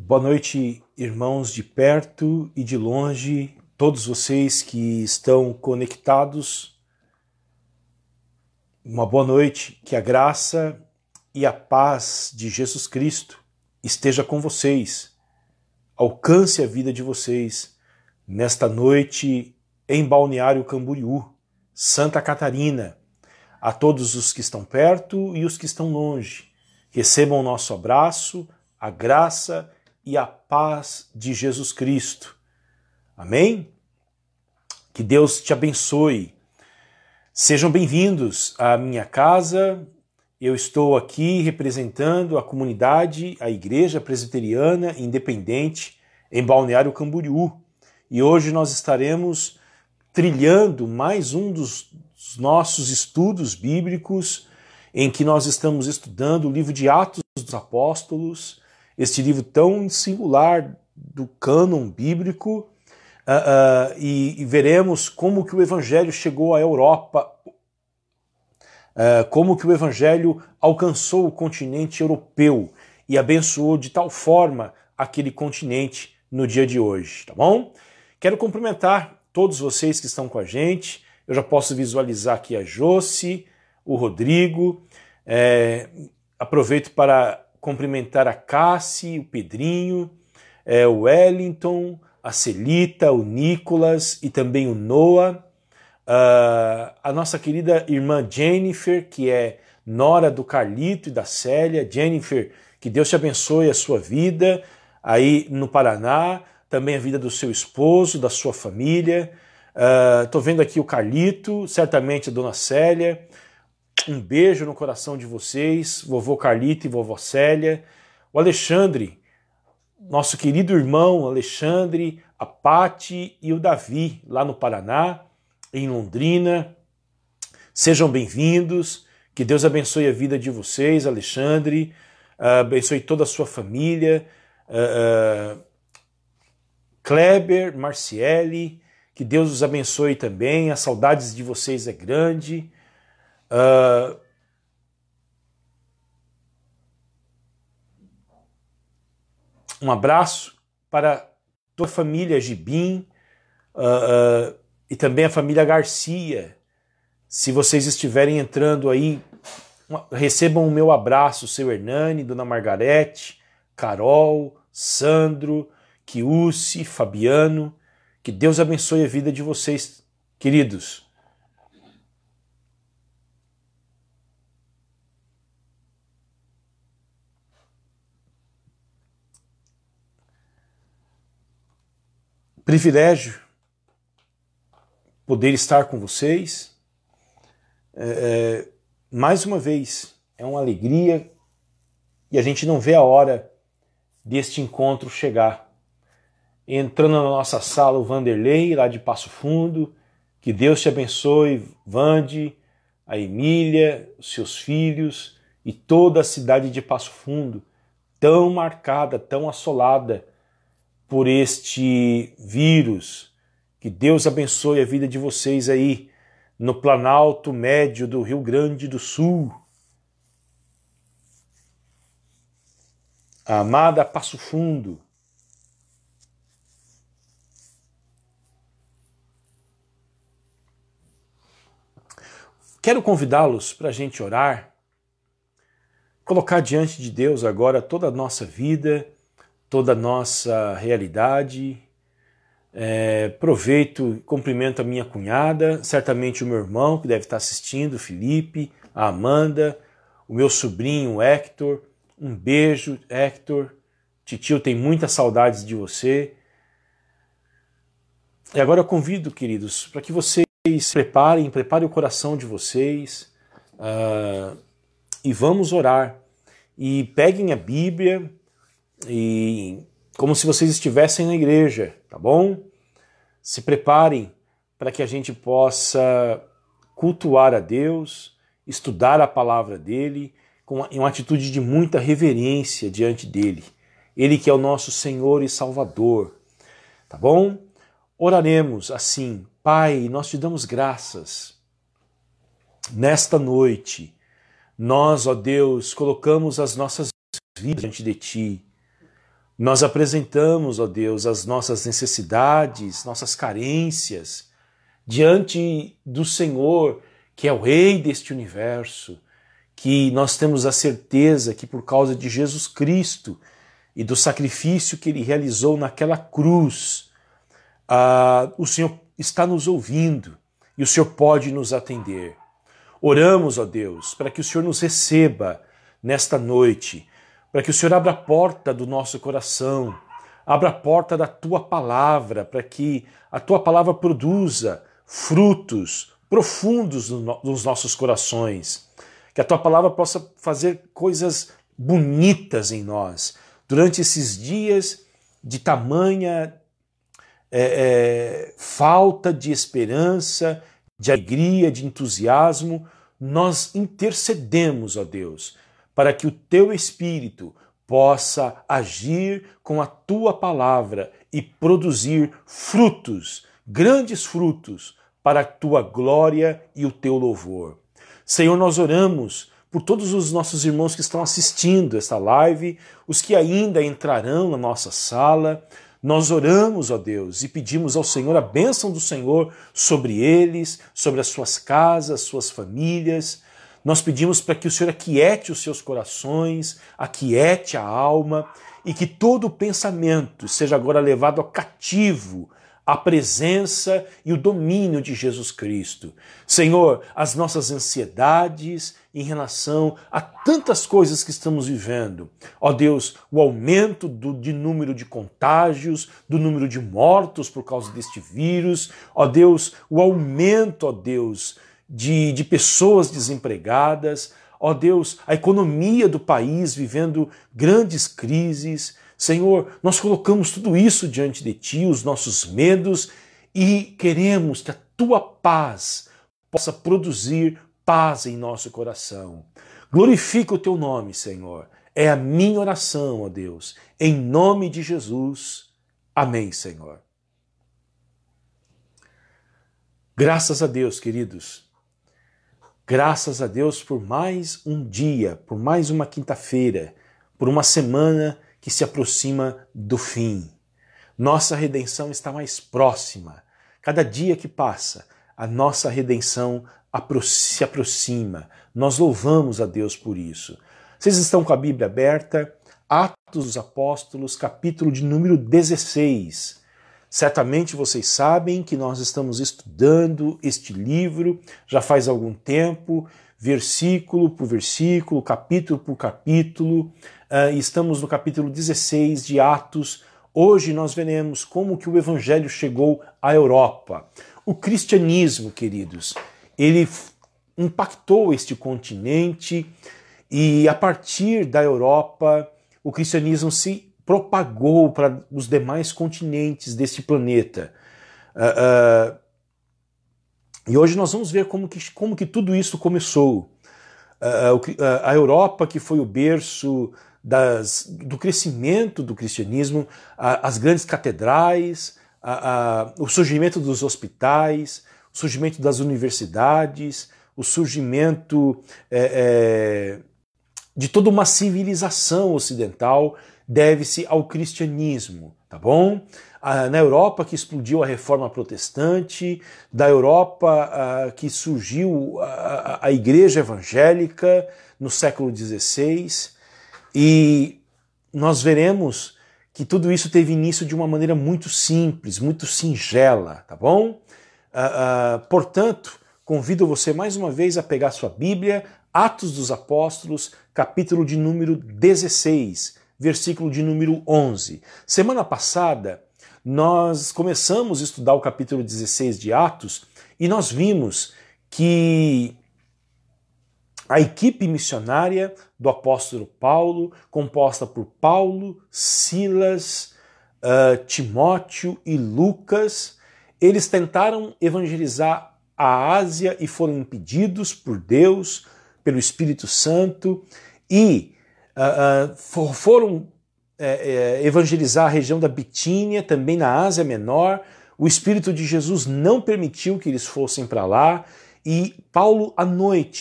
Boa noite, irmãos de perto e de longe, todos vocês que estão conectados. Uma boa noite, que a graça e a paz de Jesus Cristo esteja com vocês, alcance a vida de vocês nesta noite em Balneário Camboriú, Santa Catarina. A todos os que estão perto e os que estão longe, recebam o nosso abraço, a graça e a paz de Jesus Cristo. Amém? Que Deus te abençoe. Sejam bem-vindos à minha casa. Eu estou aqui representando a comunidade, a Igreja Presbiteriana Independente em Balneário Camboriú. E hoje nós estaremos trilhando mais um dos nossos estudos bíblicos, em que nós estamos estudando o livro de Atos dos Apóstolos, este livro tão singular do cânon bíblico, e veremos como que o Evangelho chegou à Europa, como que o Evangelho alcançou o continente europeu e abençoou de tal forma aquele continente no dia de hoje, tá bom? Quero cumprimentar todos vocês que estão com a gente. Eu já posso visualizar aqui a Josi, o Rodrigo, aproveito para cumprimentar a Cassi, o Pedrinho, o Wellington, a Celita, o Nicolas e também o Noah, a nossa querida irmã Jennifer, que é nora do Carlito e da Célia. Jennifer, que Deus te abençoe a sua vida aí no Paraná, também a vida do seu esposo, da sua família. Estou vendo aqui o Carlito, certamente a dona Célia. Um beijo no coração de vocês, vovô Carlito e vovó Célia. O Alexandre, nosso querido irmão Alexandre, a Pati e o Davi, lá no Paraná, em Londrina. Sejam bem-vindos, que Deus abençoe a vida de vocês, Alexandre, abençoe toda a sua família, Kleber, Marciele, que Deus os abençoe também, as saudades de vocês é grande. Um abraço para toda a família Gibim e também a família Garcia. Se vocês estiverem entrando aí, recebam o meu abraço, seu Hernani, Dona Margarete, Carol, Sandro, Kiusi, Fabiano. Que Deus abençoe a vida de vocês, queridos. Privilégio poder estar com vocês. Mais uma vez, é uma alegria e a gente não vê a hora deste encontro chegar. Entrando na nossa sala o Vanderlei, lá de Passo Fundo. Que Deus te abençoe, Vande, a Emília, os seus filhos e toda a cidade de Passo Fundo, tão marcada, tão assolada por este vírus. Que Deus abençoe a vida de vocês aí no Planalto Médio do Rio Grande do Sul. A amada Passo Fundo. Quero convidá-los para a gente orar, colocar diante de Deus agora toda a nossa vida, toda a nossa realidade. Aproveito e cumprimento a minha cunhada, certamente o meu irmão que deve estar assistindo, o Felipe, a Amanda, o meu sobrinho, o Hector. Um beijo, Hector. Titio tem muitas saudades de você. E agora eu convido, queridos, para que vocês preparem o coração de vocês e vamos orar. E peguem a Bíblia e como se vocês estivessem na igreja, tá bom? Se preparem para que a gente possa cultuar a Deus, estudar a palavra dele em uma atitude de muita reverência diante dele. Ele que é o nosso Senhor e Salvador, tá bom? Oraremos assim: Pai, nós te damos graças nesta noite. Nós, ó Deus, colocamos as nossas vidas diante de ti. Nós apresentamos, ó Deus, as nossas necessidades, nossas carências, diante do Senhor, que é o Rei deste universo, que nós temos a certeza que por causa de Jesus Cristo e do sacrifício que Ele realizou naquela cruz, o Senhor está nos ouvindo e o Senhor pode nos atender. Oramos, ó Deus, para que o Senhor nos receba nesta noite, para que o Senhor abra a porta do nosso coração, abra a porta da Tua Palavra, para que a Tua Palavra produza frutos profundos nos nossos corações, que a Tua Palavra possa fazer coisas bonitas em nós. Durante esses dias de tamanha falta de esperança, de alegria, de entusiasmo, nós intercedemos, ó Deus, para que o Teu Espírito possa agir com a Tua Palavra e produzir frutos, grandes frutos, para a Tua glória e o Teu louvor. Senhor, nós oramos por todos os nossos irmãos que estão assistindo esta live, os que ainda entrarão na nossa sala. Nós oramos, ó Deus, e pedimos ao Senhor a bênção do Senhor sobre eles, sobre as suas casas, suas famílias. Nós pedimos para que o Senhor aquiete os seus corações, aquiete a alma e que todo o pensamento seja agora levado cativo à presença e o domínio de Jesus Cristo. Senhor, as nossas ansiedades em relação a tantas coisas que estamos vivendo. Ó Deus, o aumento de número de contágios, do número de mortos por causa deste vírus. Ó Deus, o aumento, ó Deus, de pessoas desempregadas. Ó Deus, a economia do país vivendo grandes crises. Senhor, nós colocamos tudo isso diante de Ti, os nossos medos, e queremos que a Tua paz possa produzir paz em nosso coração. Glorifica o Teu nome, Senhor. É a minha oração, ó Deus, em nome de Jesus. Amém, Senhor. Graças a Deus, queridos. Graças a Deus por mais um dia, por mais uma quinta-feira, por uma semana que se aproxima do fim. Nossa redenção está mais próxima. Cada dia que passa, a nossa redenção se aproxima. Nós louvamos a Deus por isso. Vocês estão com a Bíblia aberta? Atos dos Apóstolos, capítulo de número 16. Certamente vocês sabem que nós estamos estudando este livro já faz algum tempo, versículo por versículo, capítulo por capítulo. Estamos no capítulo 16 de Atos. Hoje nós veremos como que o Evangelho chegou à Europa. O cristianismo, queridos, ele impactou este continente e a partir da Europa o cristianismo se propagou para os demais continentes deste planeta. E hoje nós vamos ver como que tudo isso começou. A Europa, que foi o berço do crescimento do cristianismo, as grandes catedrais, o surgimento dos hospitais, o surgimento das universidades, o surgimento de toda uma civilização ocidental deve-se ao cristianismo, tá bom? Na Europa que explodiu a reforma protestante, da Europa que surgiu a igreja evangélica no século XVI, e nós veremos que tudo isso teve início de uma maneira muito simples, muito singela, tá bom? Portanto, convido você mais uma vez a pegar sua Bíblia, Atos dos Apóstolos, capítulo de número 16, versículo de número 11. Semana passada, nós começamos a estudar o capítulo 16 de Atos e nós vimos que a equipe missionária do apóstolo Paulo, composta por Paulo, Silas, Timóteo e Lucas, eles tentaram evangelizar a Ásia e foram impedidos por Deus, pelo Espírito Santo, e foram evangelizar a região da Bitínia, também na Ásia Menor. O Espírito de Jesus não permitiu que eles fossem para lá, e Paulo,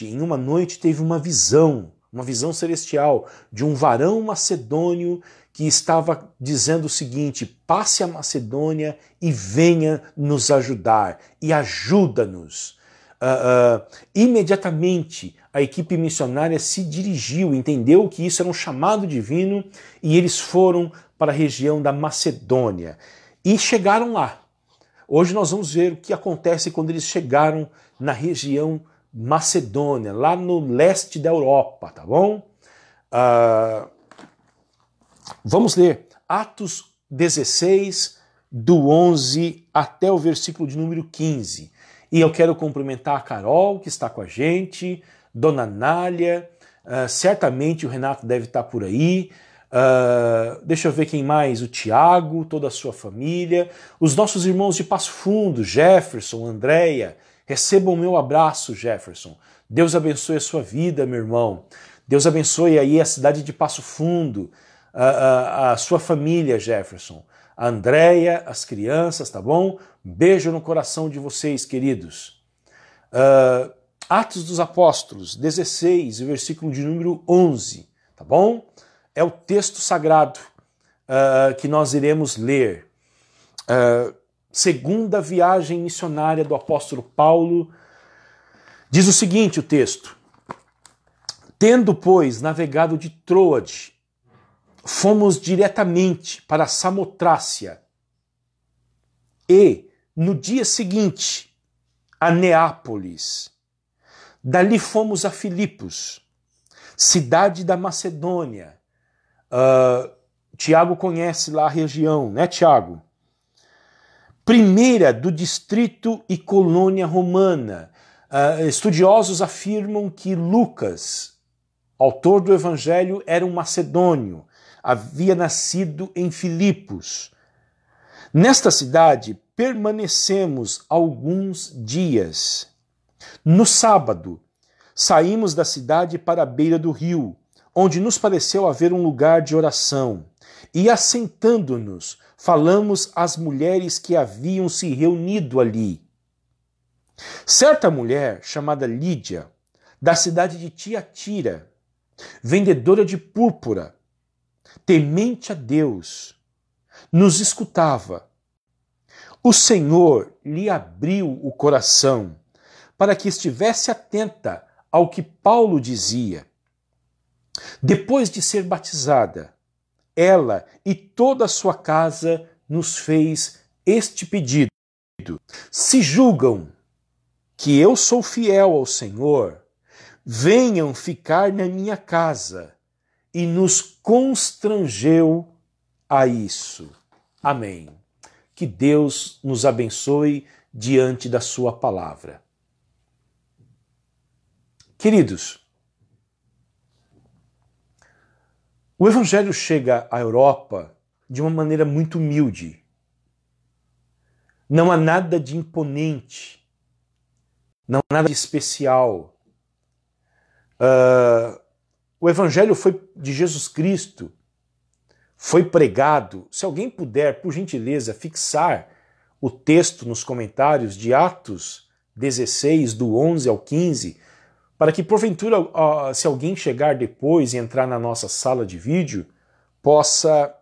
em uma noite, teve uma visão, uma visão celestial de um varão macedônio que estava dizendo o seguinte: passe a Macedônia e venha nos ajudar e ajuda-nos. Imediatamente a equipe missionária se dirigiu, entendeu que isso era um chamado divino e eles foram para a região da Macedônia e chegaram lá. Hoje nós vamos ver o que acontece quando eles chegaram na região Macedônia, lá no leste da Europa, tá bom? Vamos ler Atos 16, do 11 até o versículo de número 15. E eu quero cumprimentar a Carol, que está com a gente, Dona Nália, certamente o Renato deve estar por aí. Deixa eu ver quem mais, o Tiago, toda a sua família, os nossos irmãos de Passo Fundo, Jefferson, Andréia, recebam o meu abraço, Jefferson. Deus abençoe a sua vida, meu irmão. Deus abençoe aí a cidade de Passo Fundo, a sua família, Jefferson. A Andréia, as crianças, tá bom? Beijo no coração de vocês, queridos. Atos dos Apóstolos, 16, versículo de número 11, tá bom? É o texto sagrado que nós iremos ler. Segunda viagem missionária do apóstolo Paulo. Diz o seguinte o texto: tendo, pois, navegado de Troade, fomos diretamente para Samotrácia e, no dia seguinte, a Neápolis. Dali fomos a Filipos, cidade da Macedônia. Tiago conhece lá a região, né, Tiago? Primeira do distrito e colônia romana. Estudiosos afirmam que Lucas, autor do Evangelho, era um macedônio, havia nascido em Filipos. Nesta cidade permanecemos alguns dias. No sábado, saímos da cidade para a beira do rio, onde nos pareceu haver um lugar de oração, e assentando-nos, falamos às mulheres que haviam se reunido ali. Certa mulher, chamada Lídia, da cidade de Tiatira, vendedora de púrpura, temente a Deus, nos escutava. O Senhor lhe abriu o coração para que estivesse atenta ao que Paulo dizia. Depois de ser batizada, ela e toda a sua casa nos fez este pedido: se julgam que eu sou fiel ao Senhor, venham ficar na minha casa. E nos constrangeu a isso. Amém. Que Deus nos abençoe diante da sua palavra. Queridos, o Evangelho chega à Europa de uma maneira muito humilde. Não há nada de imponente, não há nada de especial. O Evangelho de Jesus Cristo foi pregado. Se alguém puder, por gentileza, fixar o texto nos comentários de Atos 16, do 11 ao 15, para que, porventura, se alguém chegar depois e entrar na nossa sala de vídeo, possa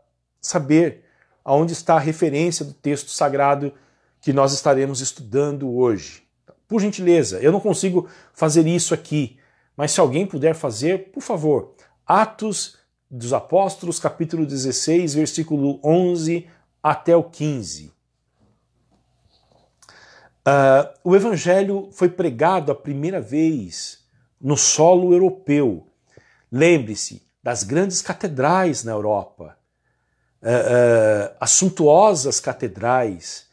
saber aonde está a referência do texto sagrado que nós estaremos estudando hoje. Por gentileza, eu não consigo fazer isso aqui, mas se alguém puder fazer, por favor, Atos dos Apóstolos, capítulo 16, versículo 11 até o 15. O Evangelho foi pregado a primeira vez no solo europeu. Lembre-se das grandes catedrais na Europa, as suntuosas catedrais,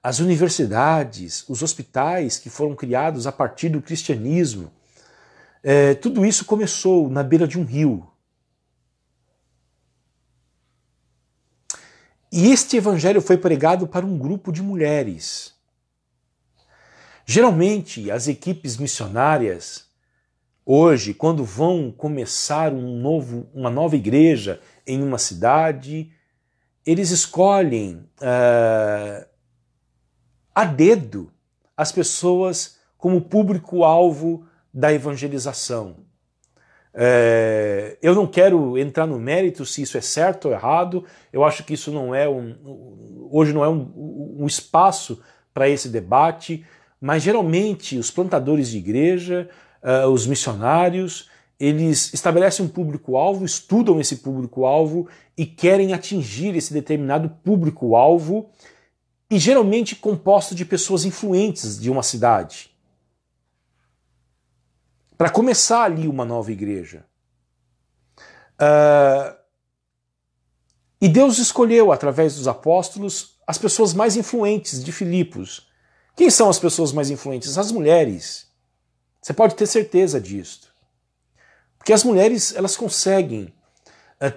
as universidades, os hospitais que foram criados a partir do cristianismo. Tudo isso começou na beira de um rio. E este evangelho foi pregado para um grupo de mulheres. Geralmente, as equipes missionárias, hoje, quando vão começar uma nova igreja em uma cidade, eles escolhem a dedo as pessoas como público-alvo da evangelização. Eu não quero entrar no mérito se isso é certo ou errado, eu acho que isso não é hoje não é um espaço para esse debate, mas geralmente os plantadores de igreja, os missionários, eles estabelecem um público-alvo, estudam esse público-alvo e querem atingir esse determinado público-alvo, e geralmente composto de pessoas influentes de uma cidade, para começar ali uma nova igreja. E Deus escolheu, através dos apóstolos, as pessoas mais influentes de Filipos. Quem são as pessoas mais influentes? As mulheres. Você pode ter certeza disso. Porque as mulheres, elas conseguem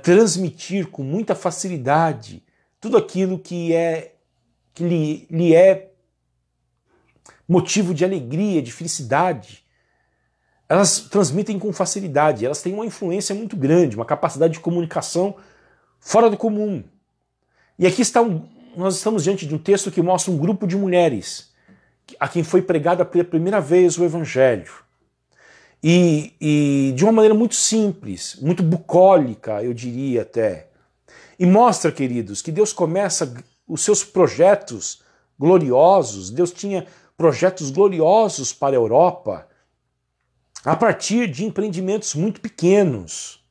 transmitir com muita facilidade tudo aquilo que lhe é motivo de alegria, de felicidade. Elas transmitem com facilidade, elas têm uma influência muito grande, uma capacidade de comunicação fora do comum. E aqui nós estamos diante de um texto que mostra um grupo de mulheres a quem foi pregada pela primeira vez o Evangelho. E de uma maneira muito simples, muito bucólica, eu diria até. E mostra, queridos, que Deus começa os seus projetos gloriosos, Deus tinha projetos gloriosos para a Europa, a partir de empreendimentos muito pequenos.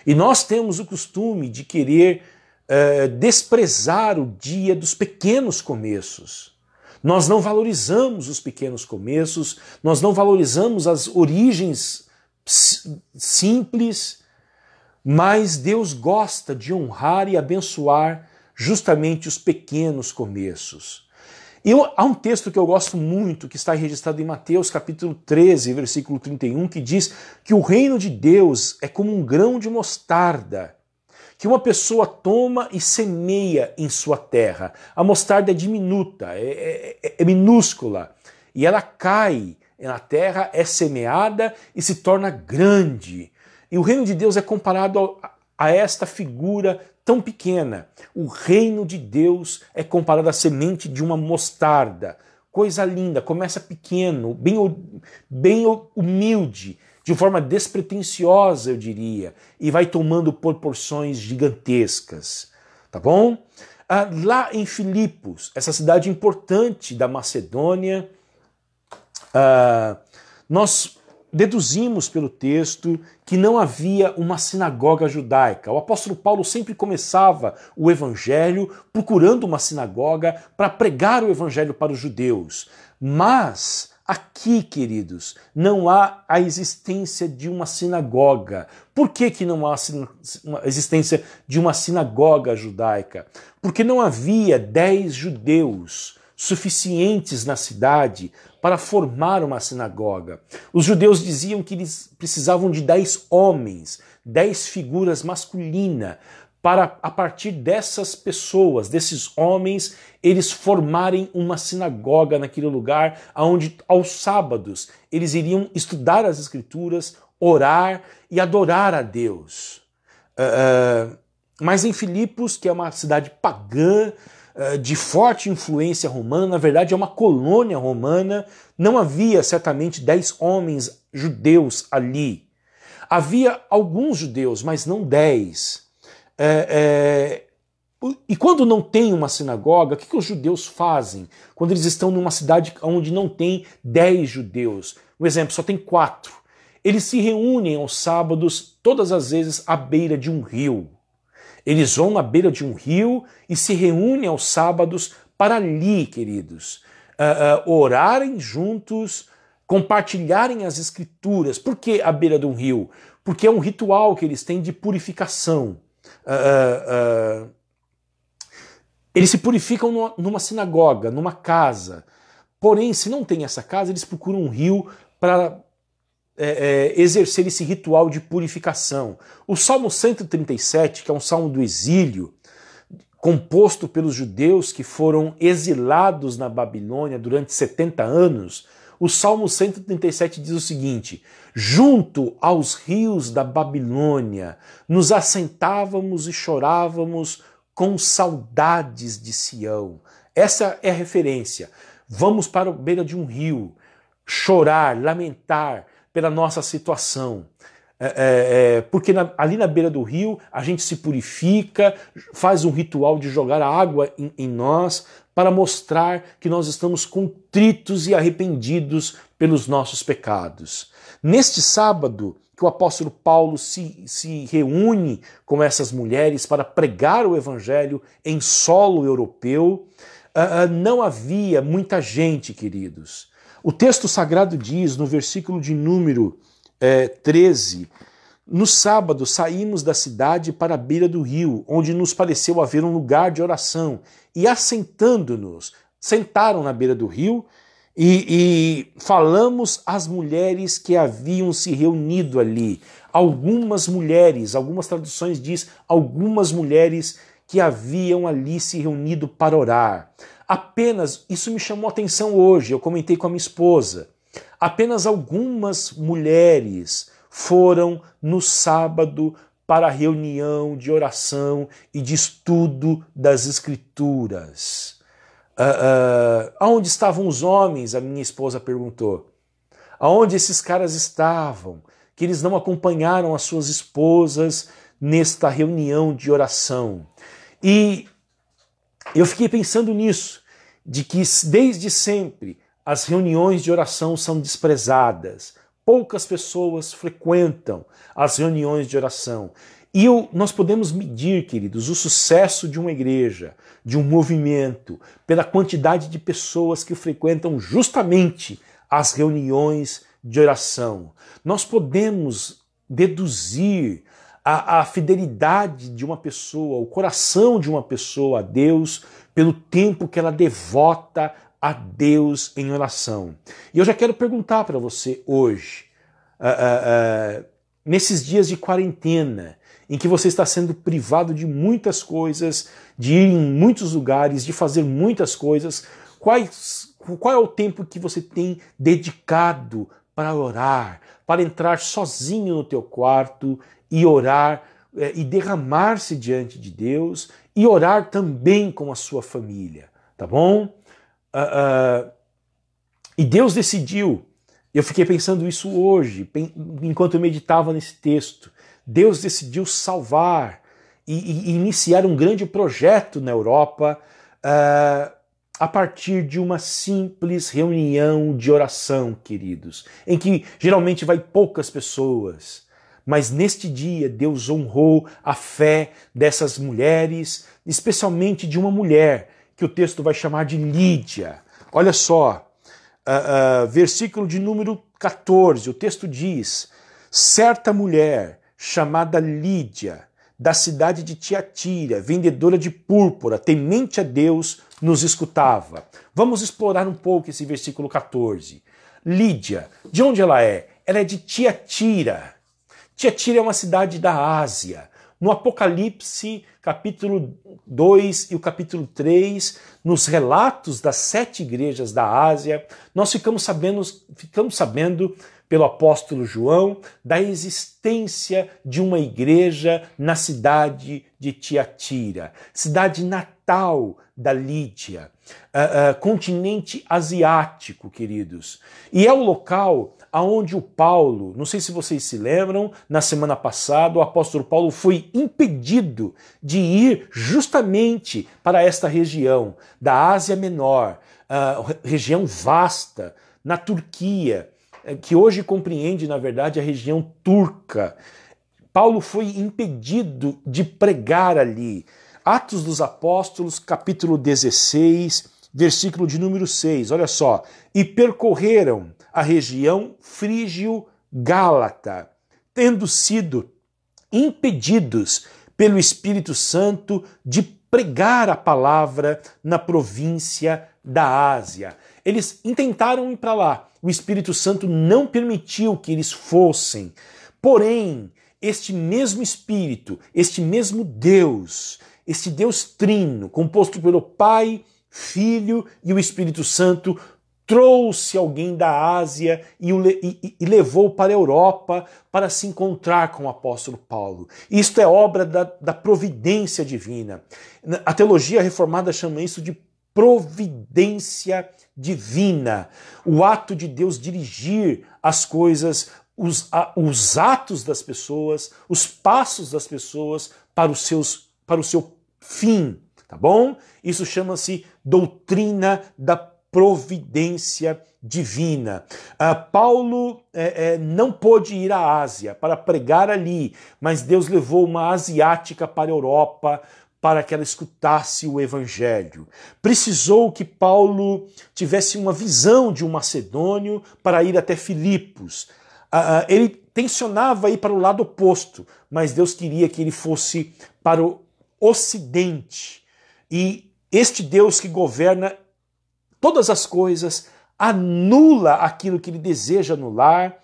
E nós temos o costume de querer desprezar o dia dos pequenos começos. Nós não valorizamos os pequenos começos, nós não valorizamos as origens simples, mas Deus gosta de honrar e abençoar justamente os pequenos começos. Há um texto que eu gosto muito, que está registrado em Mateus capítulo 13, versículo 31, que diz que o reino de Deus é como um grão de mostarda, que uma pessoa toma e semeia em sua terra. A mostarda é diminuta, é minúscula, e ela cai na terra, é semeada e se torna grande. E o reino de Deus é comparado a esta figura tão pequena. O reino de Deus é comparado à semente de uma mostarda. Coisa linda, começa pequeno, bem humilde, de forma despretensiosa, eu diria, e vai tomando proporções gigantescas. Tá bom? Lá em Filipos, essa cidade importante da Macedônia, nós deduzimos pelo texto que não havia uma sinagoga judaica. O apóstolo Paulo sempre começava o evangelho procurando uma sinagoga para pregar o evangelho para os judeus. Mas aqui, queridos, não há a existência de uma sinagoga. Por que não há a existência de uma sinagoga judaica? Porque não havia 10 judeus suficientes na cidade para formar uma sinagoga. Os judeus diziam que eles precisavam de 10 homens, 10 figuras masculinas, para, a partir dessas pessoas, desses homens, eles formarem uma sinagoga naquele lugar, onde aos sábados eles iriam estudar as Escrituras, orar e adorar a Deus. Mas em Filipos, que é uma cidade pagã, de forte influência romana, na verdade é uma colônia romana, não havia certamente 10 homens judeus ali. Havia alguns judeus, mas não 10. E quando não tem uma sinagoga, o que os judeus fazem? Quando eles estão numa cidade onde não tem 10 judeus, um exemplo, só tem 4. Eles se reúnem aos sábados, todas as vezes, à beira de um rio. Eles vão na beira de um rio e se reúnem aos sábados para ali, queridos, orarem juntos, compartilharem as Escrituras. Por que à beira de um rio? Porque é um ritual que eles têm de purificação. Eles se purificam numa sinagoga, numa casa. Porém, se não tem essa casa, eles procuram um rio para exercer esse ritual de purificação. O Salmo 137, que é um salmo do exílio, composto pelos judeus que foram exilados na Babilônia durante 70 anos, o Salmo 137 diz o seguinte: junto aos rios da Babilônia, nos assentávamos e chorávamos com saudades de Sião. Essa é a referência. Vamos para a beira de um rio, chorar, lamentar pela nossa situação. Porque ali na beira do rio a gente se purifica, faz um ritual de jogar água em nós para mostrar que nós estamos contritos e arrependidos pelos nossos pecados. Neste sábado que o apóstolo Paulo se reúne com essas mulheres para pregar o evangelho em solo europeu, não havia muita gente, queridos. O texto sagrado diz, no versículo de número 13, no sábado saímos da cidade para a beira do rio, onde nos pareceu haver um lugar de oração, e assentando-nos, sentaram na beira do rio e falamos às mulheres que haviam se reunido ali. Algumas mulheres, algumas traduções diz, algumas mulheres que haviam ali se reunido para orar. Apenas, isso me chamou a atenção hoje, eu comentei com a minha esposa, apenas algumas mulheres foram no sábado para a reunião de oração e de estudo das Escrituras. Aonde estavam os homens? A minha esposa perguntou. Aonde esses caras estavam? Que eles não acompanharam as suas esposas nesta reunião de oração. E eu fiquei pensando nisso, de que desde sempre as reuniões de oração são desprezadas. Poucas pessoas frequentam as reuniões de oração. E nós podemos medir, queridos, o sucesso de uma igreja, de um movimento, pela quantidade de pessoas que frequentam justamente as reuniões de oração. Nós podemos deduzir a fidelidade de uma pessoa, o coração de uma pessoa a Deus, pelo tempo que ela devota a Deus em oração. E eu já quero perguntar para você hoje, nesses dias de quarentena, em que você está sendo privado de muitas coisas, de ir em muitos lugares, de fazer muitas coisas, qual é o tempo que você tem dedicado para orar, para entrar sozinho no teu quarto e orar e derramar-se diante de Deus e orar também com a sua família, tá bom? E Deus decidiu, eu fiquei pensando isso hoje, enquanto eu meditava nesse texto, Deus decidiu salvar e iniciar um grande projeto na Europa a partir de uma simples reunião de oração, queridos, em que geralmente vai poucas pessoas. Mas neste dia Deus honrou a fé dessas mulheres, especialmente de uma mulher, que o texto vai chamar de Lídia. Olha só, versículo de número 14, o texto diz, certa mulher chamada Lídia, da cidade de Tiatira, vendedora de púrpura, temente a Deus, nos escutava. Vamos explorar um pouco esse versículo 14. Lídia, de onde ela é? Ela é de Tiatira. Tiatira é uma cidade da Ásia. No Apocalipse, capítulo 2 e o capítulo 3, nos relatos das 7 igrejas da Ásia, nós ficamos sabendo pelo apóstolo João da existência de uma igreja na cidade de Tiatira, cidade natal da Lídia, continente asiático, queridos. E é o local aonde o Paulo, não sei se vocês se lembram, na semana passada o apóstolo Paulo foi impedido de ir justamente para esta região da Ásia Menor, região vasta, na Turquia, que hoje compreende, na verdade, a região turca. Paulo foi impedido de pregar ali. Atos dos Apóstolos, capítulo 16, versículo de número 6, olha só. E percorreram a região frígio-gálata, tendo sido impedidos pelo Espírito Santo de pregar a palavra na província da Ásia. Eles intentaram ir para lá, o Espírito Santo não permitiu que eles fossem. Porém, este mesmo Espírito, este mesmo Deus, este Deus trino, composto pelo Pai, Filho e o Espírito Santo, trouxe alguém da Ásia e levou para a Europa para se encontrar com o apóstolo Paulo. Isto é obra da providência divina. A teologia reformada chama isso de providência divina. O ato de Deus dirigir as coisas, os atos das pessoas, os passos das pessoas para o seu fim, tá bom? Isso chama-se doutrina da providência divina. Paulo não pôde ir à Ásia para pregar ali, mas Deus levou uma asiática para a Europa para que ela escutasse o evangelho. Precisou que Paulo tivesse uma visão de um macedônio para ir até Filipos. Ele tensionava ir para o lado oposto, mas Deus queria que ele fosse para o ocidente. E este Deus que governa todas as coisas anula aquilo que ele deseja anular.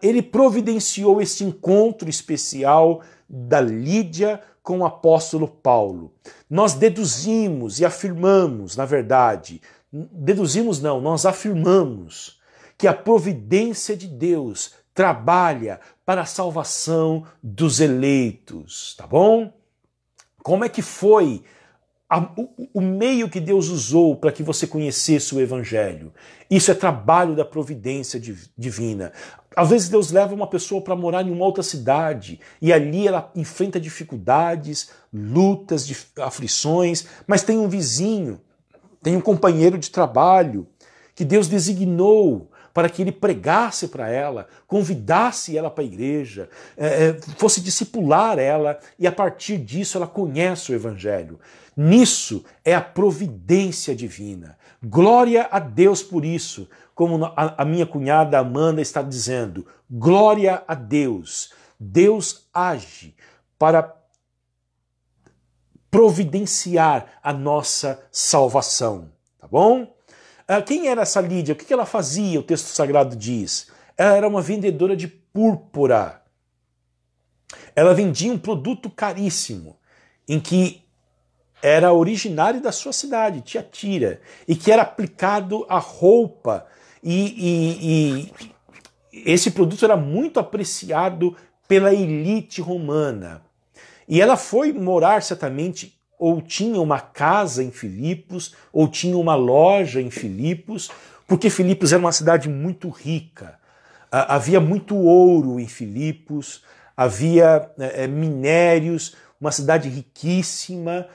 Ele providenciou este encontro especial da Lídia com o apóstolo Paulo. Nós deduzimos e afirmamos, na verdade, nós afirmamos que a providência de Deus trabalha para a salvação dos eleitos, tá bom? Como é que foi o meio que Deus usou para que você conhecesse o Evangelho? Isso é trabalho da providência divina. Às vezes Deus leva uma pessoa para morar em uma outra cidade e ali ela enfrenta dificuldades, lutas, aflições, mas tem um vizinho, tem um companheiro de trabalho que Deus designou para que ele pregasse para ela, convidasse ela para a igreja, fosse discipular ela, e a partir disso ela conhece o Evangelho. Nisso é a providência divina. Glória a Deus por isso, como a minha cunhada Amanda está dizendo, glória a Deus. Deus age para providenciar a nossa salvação, tá bom? Quem era essa Lídia? O que ela fazia? O texto sagrado diz. Ela era uma vendedora de púrpura. Ela vendia um produto caríssimo, em que era originário da sua cidade, Tiatira, e que era aplicado à roupa. E esse produto era muito apreciado pela elite romana. E ela foi morar certamente, ou tinha uma casa em Filipos, ou tinha uma loja em Filipos, porque Filipos era uma cidade muito rica. Havia muito ouro em Filipos, havia minérios, uma cidade riquíssima,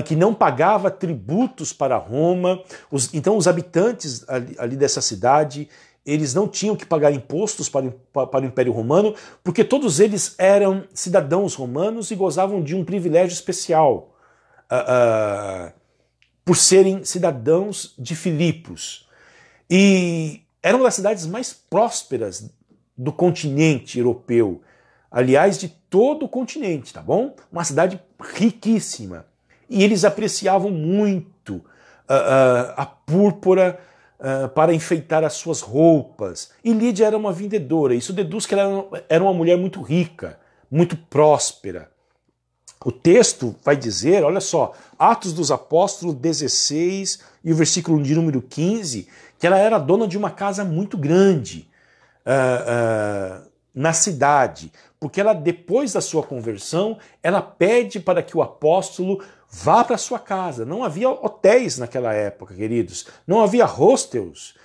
que não pagava tributos para Roma. Então os habitantes ali dessa cidade, eles não tinham que pagar impostos para o Império Romano, porque todos eles eram cidadãos romanos e gozavam de um privilégio especial, por serem cidadãos de Filipos. E era uma das cidades mais prósperas do continente europeu, aliás, de todo o continente, tá bom? Uma cidade riquíssima. E eles apreciavam muito a púrpura para enfeitar as suas roupas. E Lídia era uma vendedora. Isso deduz que ela era uma mulher muito rica, muito próspera. O texto vai dizer, olha só, Atos dos Apóstolos 16 e o versículo de número 15, que ela era dona de uma casa muito grande na cidade, porque ela, depois da sua conversão, ela pede para que o apóstolo vá para sua casa. Não havia hotéis naquela época, queridos, não havia hostels.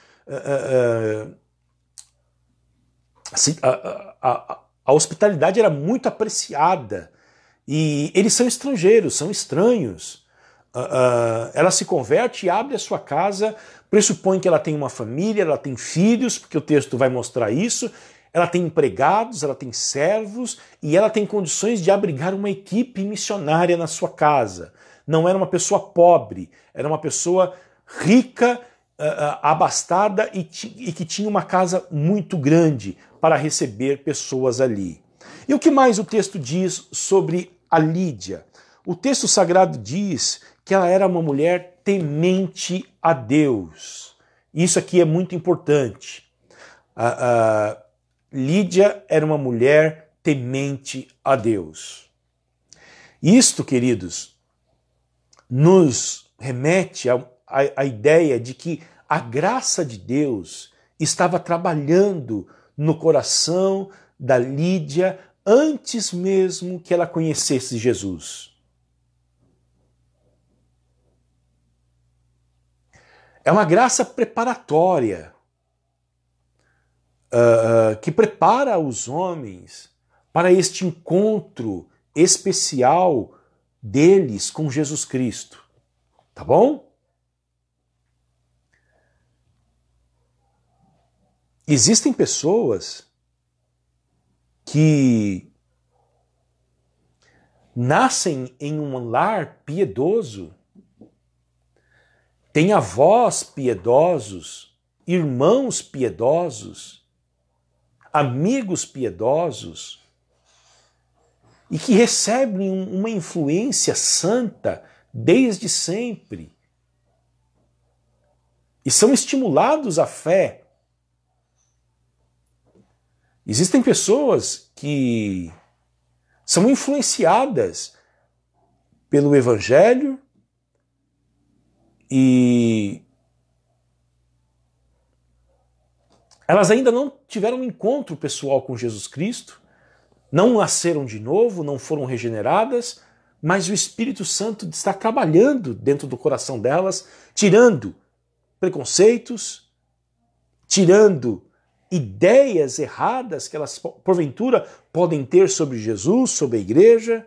A hospitalidade era muito apreciada. E eles são estrangeiros, são estranhos. Ela se converte e abre a sua casa, pressupõe que ela tem uma família, ela tem filhos, porque o texto vai mostrar isso, ela tem empregados, ela tem servos, e ela tem condições de abrigar uma equipe missionária na sua casa. Não era uma pessoa pobre, era uma pessoa rica, abastada e que tinha uma casa muito grande para receber pessoas ali. E o que mais o texto diz sobre a Lídia? O texto sagrado diz que ela era uma mulher temente a Deus. Isso aqui é muito importante. Lídia era uma mulher temente a Deus. Isto, queridos, nos remete à ideia de que a graça de Deus estava trabalhando no coração da Lídia antes mesmo que ela conhecesse Jesus. É uma graça preparatória. que prepara os homens para este encontro especial deles com Jesus Cristo. Tá bom? Existem pessoas que nascem em um lar piedoso, têm avós piedosos, irmãos piedosos, amigos piedosos, e que recebem uma influência santa desde sempre. E são estimulados à fé. Existem pessoas que são influenciadas pelo Evangelho e elas ainda não tiveram um encontro pessoal com Jesus Cristo, não nasceram de novo, não foram regeneradas, mas o Espírito Santo está trabalhando dentro do coração delas, tirando preconceitos, tirando ideias erradas que elas, porventura, podem ter sobre Jesus, sobre a igreja.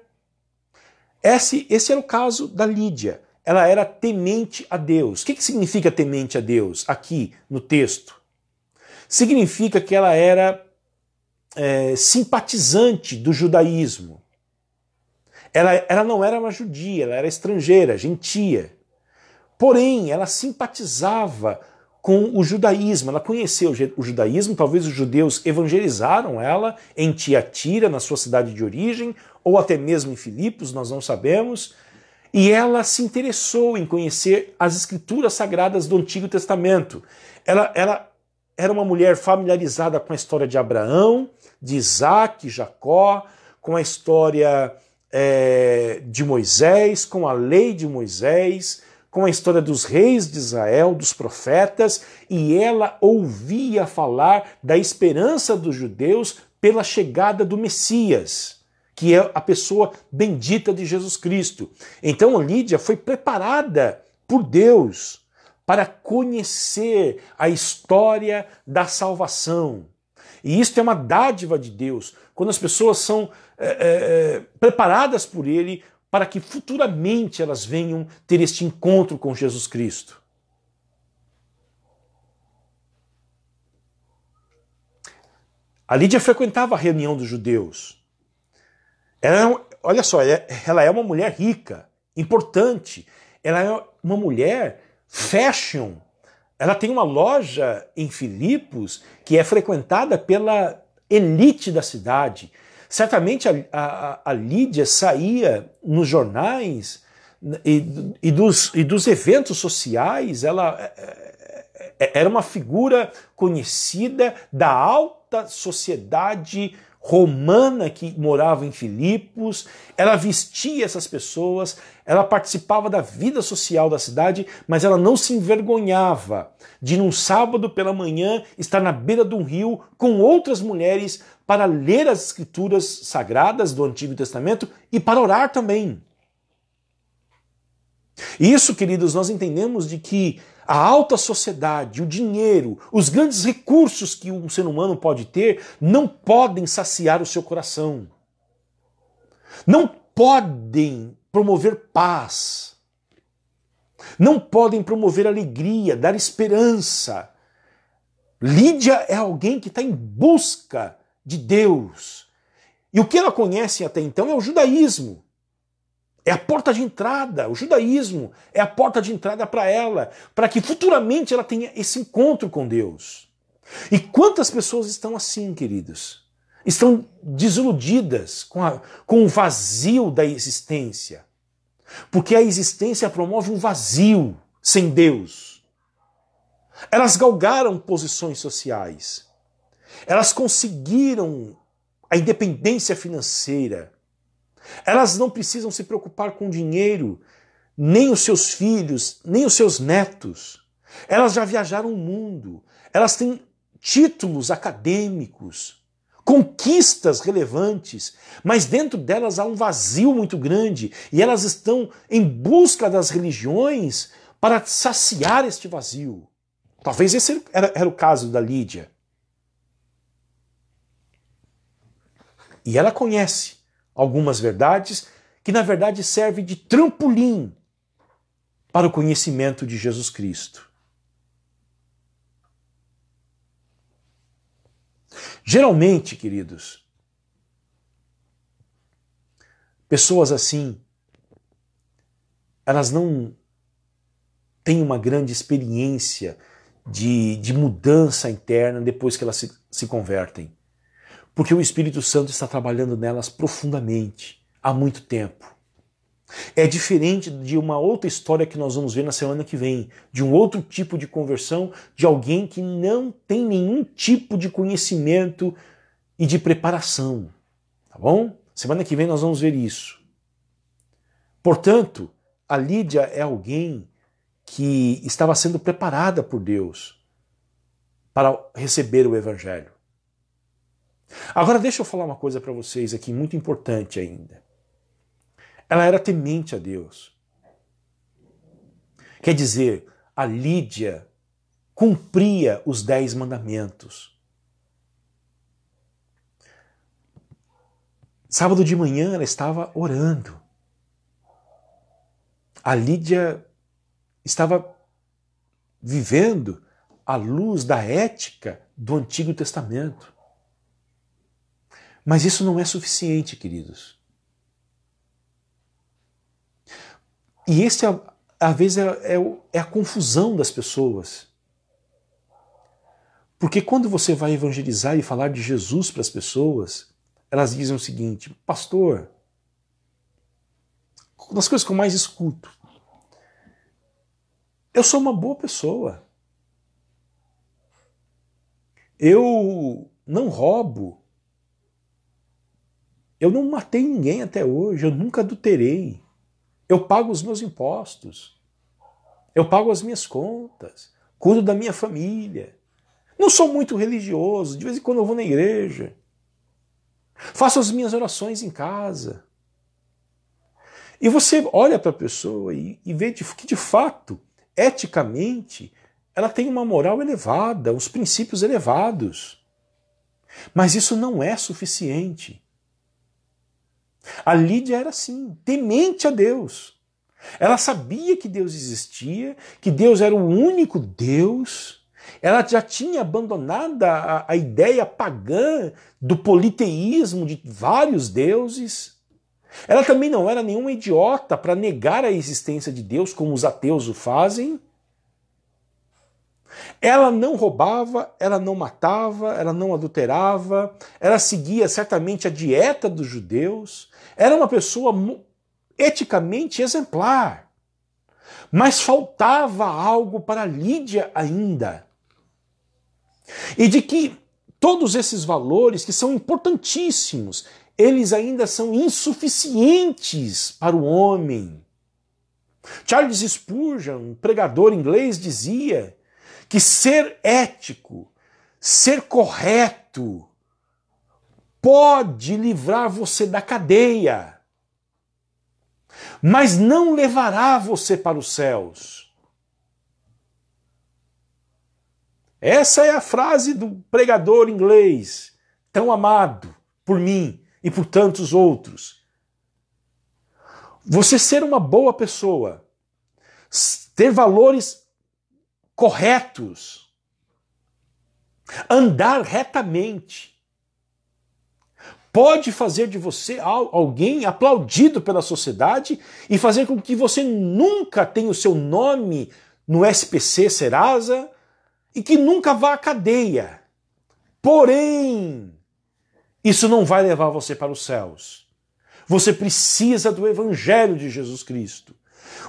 Esse era o caso da Lídia. Ela era temente a Deus. O que significa temente a Deus aqui no texto? Significa que ela era simpatizante do judaísmo. Ela não era uma judia, ela era estrangeira, gentia. Porém, ela simpatizava com o judaísmo, ela conheceu o judaísmo, talvez os judeus evangelizaram ela em Tiatira, na sua cidade de origem, ou até mesmo em Filipos, nós não sabemos, e ela se interessou em conhecer as escrituras sagradas do Antigo Testamento. Ela era uma mulher familiarizada com a história de Abraão, de Isaac, Jacó, com a história de Moisés, com a lei de Moisés, com a história dos reis de Israel, dos profetas, e ela ouvia falar da esperança dos judeus pela chegada do Messias, que é a pessoa bendita de Jesus Cristo. Então Lídia foi preparada por Deus para conhecer a história da salvação. E isso é uma dádiva de Deus, quando as pessoas são preparadas por Ele para que futuramente elas venham ter este encontro com Jesus Cristo. A Lídia frequentava a reunião dos judeus. Olha só, ela é uma mulher rica, importante. Ela é uma mulher fashion. Ela tem uma loja em Filipos que é frequentada pela elite da cidade. Certamente a Lídia saía nos jornais e dos eventos sociais, ela era uma figura conhecida da alta sociedade romana que morava em Filipos. Ela vestia essas pessoas, ela participava da vida social da cidade, mas ela não se envergonhava de, num sábado pela manhã, estar na beira de um rio com outras mulheres para ler as escrituras sagradas do Antigo Testamento e para orar também. Isso, queridos, nós entendemos de que a alta sociedade, o dinheiro, os grandes recursos que um ser humano pode ter não podem saciar o seu coração. Não podem promover paz. Não podem promover alegria, dar esperança. Lídia é alguém que está em busca de Deus. E o que ela conhece até então é o judaísmo. É a porta de entrada, o judaísmo é a porta de entrada para ela, para que futuramente ela tenha esse encontro com Deus. E quantas pessoas estão assim, queridos? Estão desiludidas com o vazio da existência. Porque a existência promove um vazio sem Deus. Elas galgaram posições sociais. Elas conseguiram a independência financeira. Elas não precisam se preocupar com dinheiro, nem os seus filhos, nem os seus netos. Elas já viajaram o mundo. Elas têm títulos acadêmicos, conquistas relevantes, mas dentro delas há um vazio muito grande e elas estão em busca das religiões para saciar este vazio. Talvez esse era o caso da Lídia. E ela conhece algumas verdades que, na verdade, servem de trampolim para o conhecimento de Jesus Cristo. Geralmente, queridos, pessoas assim, elas não têm uma grande experiência de mudança interna depois que elas se convertem. Porque o Espírito Santo está trabalhando nelas profundamente, há muito tempo. É diferente de uma outra história que nós vamos ver na semana que vem, de um outro tipo de conversão, de alguém que não tem nenhum tipo de conhecimento e de preparação. Tá bom? Semana que vem nós vamos ver isso. Portanto, a Lídia é alguém que estava sendo preparada por Deus para receber o Evangelho. Agora deixa eu falar uma coisa para vocês aqui, muito importante ainda. Ela era temente a Deus. Quer dizer, a Lídia cumpria os 10 mandamentos. Sábado de manhã ela estava orando. A Lídia estava vivendo à luz da ética do Antigo Testamento. Mas isso não é suficiente, queridos. E esse, às vezes, é a confusão das pessoas. Porque quando você vai evangelizar e falar de Jesus para as pessoas, elas dizem o seguinte: pastor, uma das coisas que eu mais escuto, eu sou uma boa pessoa. Eu não roubo. Eu não matei ninguém até hoje, eu nunca adulterei. Eu pago os meus impostos. Eu pago as minhas contas. Cuido da minha família. Não sou muito religioso, de vez em quando eu vou na igreja. Faço as minhas orações em casa. E você olha para a pessoa e vê que, de fato, eticamente, ela tem uma moral elevada, uns princípios elevados. Mas isso não é suficiente. A Lídia era assim, temente a Deus. Ela sabia que Deus existia, que Deus era o único Deus. Ela já tinha abandonado a ideia pagã do politeísmo de vários deuses. Ela também não era nenhuma idiota para negar a existência de Deus, como os ateus o fazem. Ela não roubava, ela não matava, ela não adulterava, ela seguia certamente a dieta dos judeus, era uma pessoa eticamente exemplar. Mas faltava algo para Lídia ainda. E de que todos esses valores, que são importantíssimos, eles ainda são insuficientes para o homem. Charles Spurgeon, um pregador inglês, dizia que ser ético, ser correto, pode livrar você da cadeia, mas não levará você para os céus. Essa é a frase do pregador inglês, tão amado por mim e por tantos outros. Você ser uma boa pessoa, ter valores corretos, andar retamente, pode fazer de você alguém aplaudido pela sociedade e fazer com que você nunca tenha o seu nome no SPC Serasa e que nunca vá à cadeia. Porém, isso não vai levar você para os céus. Você precisa do Evangelho de Jesus Cristo.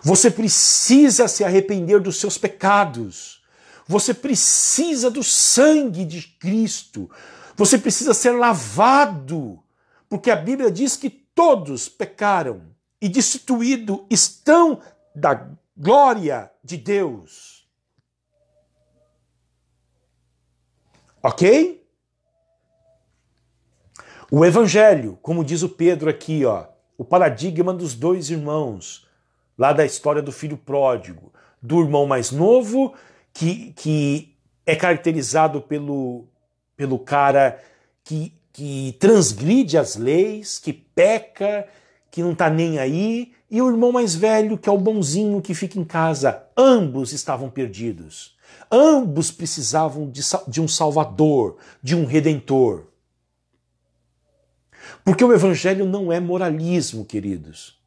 Você precisa se arrepender dos seus pecados. Você precisa do sangue de Cristo. Você precisa ser lavado, porque a Bíblia diz que todos pecaram e destituídos estão da glória de Deus. Ok? O Evangelho, como diz o Pedro aqui, ó, o paradigma dos 2 irmãos, lá da história do filho pródigo, do irmão mais novo, que é caracterizado pelo cara que que transgride as leis, que peca, que não está nem aí, e o irmão mais velho, que é o bonzinho que fica em casa. Ambos estavam perdidos. Ambos precisavam de um salvador, de um redentor. Porque o evangelho não é moralismo, queridos.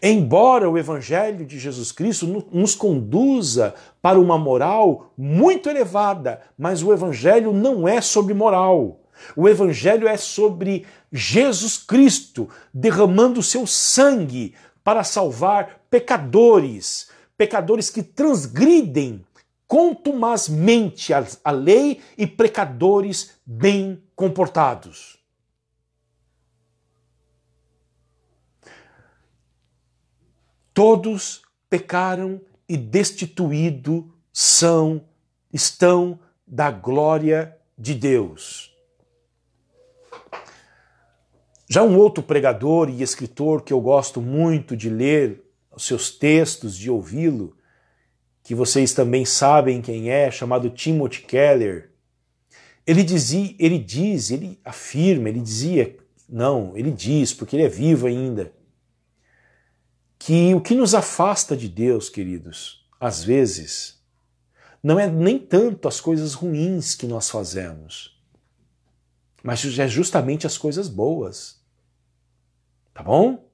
Embora o evangelho de Jesus Cristo nos conduza para uma moral muito elevada, mas o evangelho não é sobre moral. O evangelho é sobre Jesus Cristo derramando o seu sangue para salvar pecadores, pecadores que transgridem contumazmente a lei e pecadores bem comportados. Todos pecaram e destituídos estão da glória de Deus. Já um outro pregador e escritor que eu gosto muito de ler os seus textos, de ouvi-lo, que vocês também sabem quem é, chamado Timothy Keller, ele diz, porque ele é vivo ainda, que o que nos afasta de Deus, queridos, às vezes, não é nem tanto as coisas ruins que nós fazemos, mas é justamente as coisas boas. Tá bom?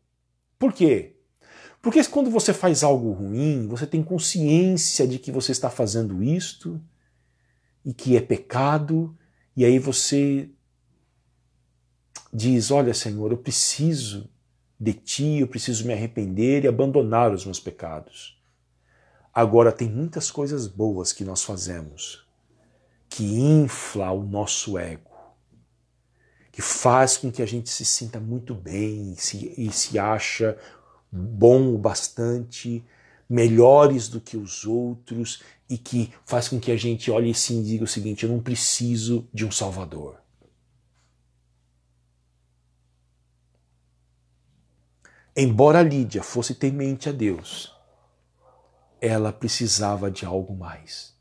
Por quê? Porque quando você faz algo ruim, você tem consciência de que você está fazendo isto e que é pecado, e aí você diz, olha, Senhor, eu preciso de Ti, eu preciso me arrepender e abandonar os meus pecados. Agora, tem muitas coisas boas que nós fazemos que infla o nosso ego, que faz com que a gente se sinta muito bem e se acha bom o bastante, melhores do que os outros, e que faz com que a gente olhe assim e diga o seguinte, eu não preciso de um Salvador. Embora Lídia fosse temente a Deus, ela precisava de algo mais.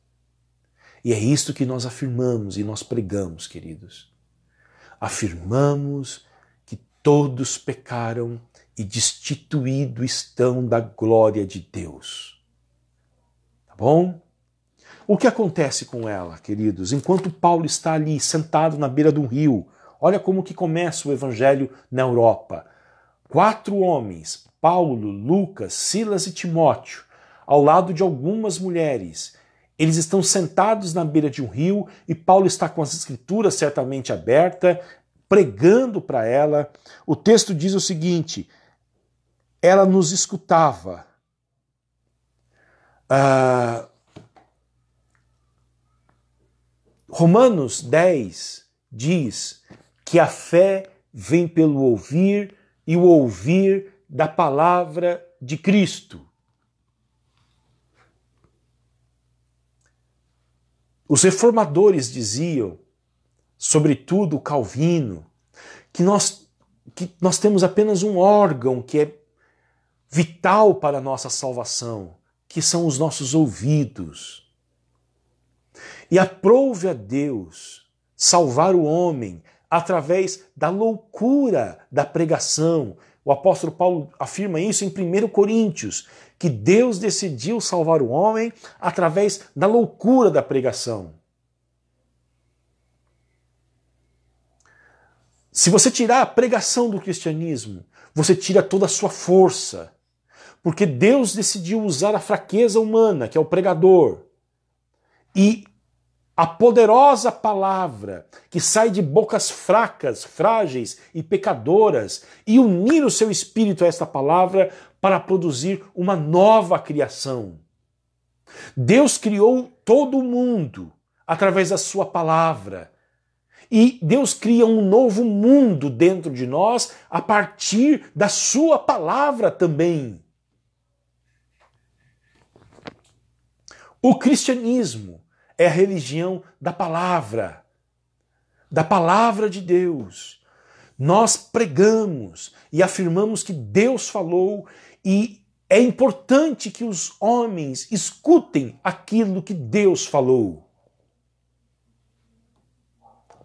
E é isto que nós afirmamos e nós pregamos, queridos. Afirmamos que todos pecaram e destituídos estão da glória de Deus. Tá bom? O que acontece com ela, queridos? Enquanto Paulo está ali sentado na beira do rio, olha como que começa o evangelho na Europa. 4 homens, Paulo, Lucas, Silas e Timóteo, ao lado de algumas mulheres. Eles estão sentados na beira de um rio e Paulo está com as escrituras certamente abertas, pregando para ela. O texto diz o seguinte, ela nos escutava. Romanos 10 diz que a fé vem pelo ouvir e o ouvir da palavra de Cristo. Os reformadores diziam, sobretudo Calvino, que nós temos apenas um órgão que é vital para a nossa salvação, que são os nossos ouvidos. E aprove a Deus salvar o homem através da loucura da pregação. O apóstolo Paulo afirma isso em 1 Coríntios, que Deus decidiu salvar o homem através da loucura da pregação. Se você tirar a pregação do cristianismo, você tira toda a sua força, porque Deus decidiu usar a fraqueza humana, que é o pregador, e a poderosa palavra que sai de bocas fracas, frágeis e pecadoras, e unir o seu espírito a esta palavra para produzir uma nova criação. Deus criou todo o mundo através da sua palavra. E Deus cria um novo mundo dentro de nós a partir da sua palavra também. O cristianismo é a religião da palavra de Deus. Nós pregamos e afirmamos que Deus falou e é importante que os homens escutem aquilo que Deus falou.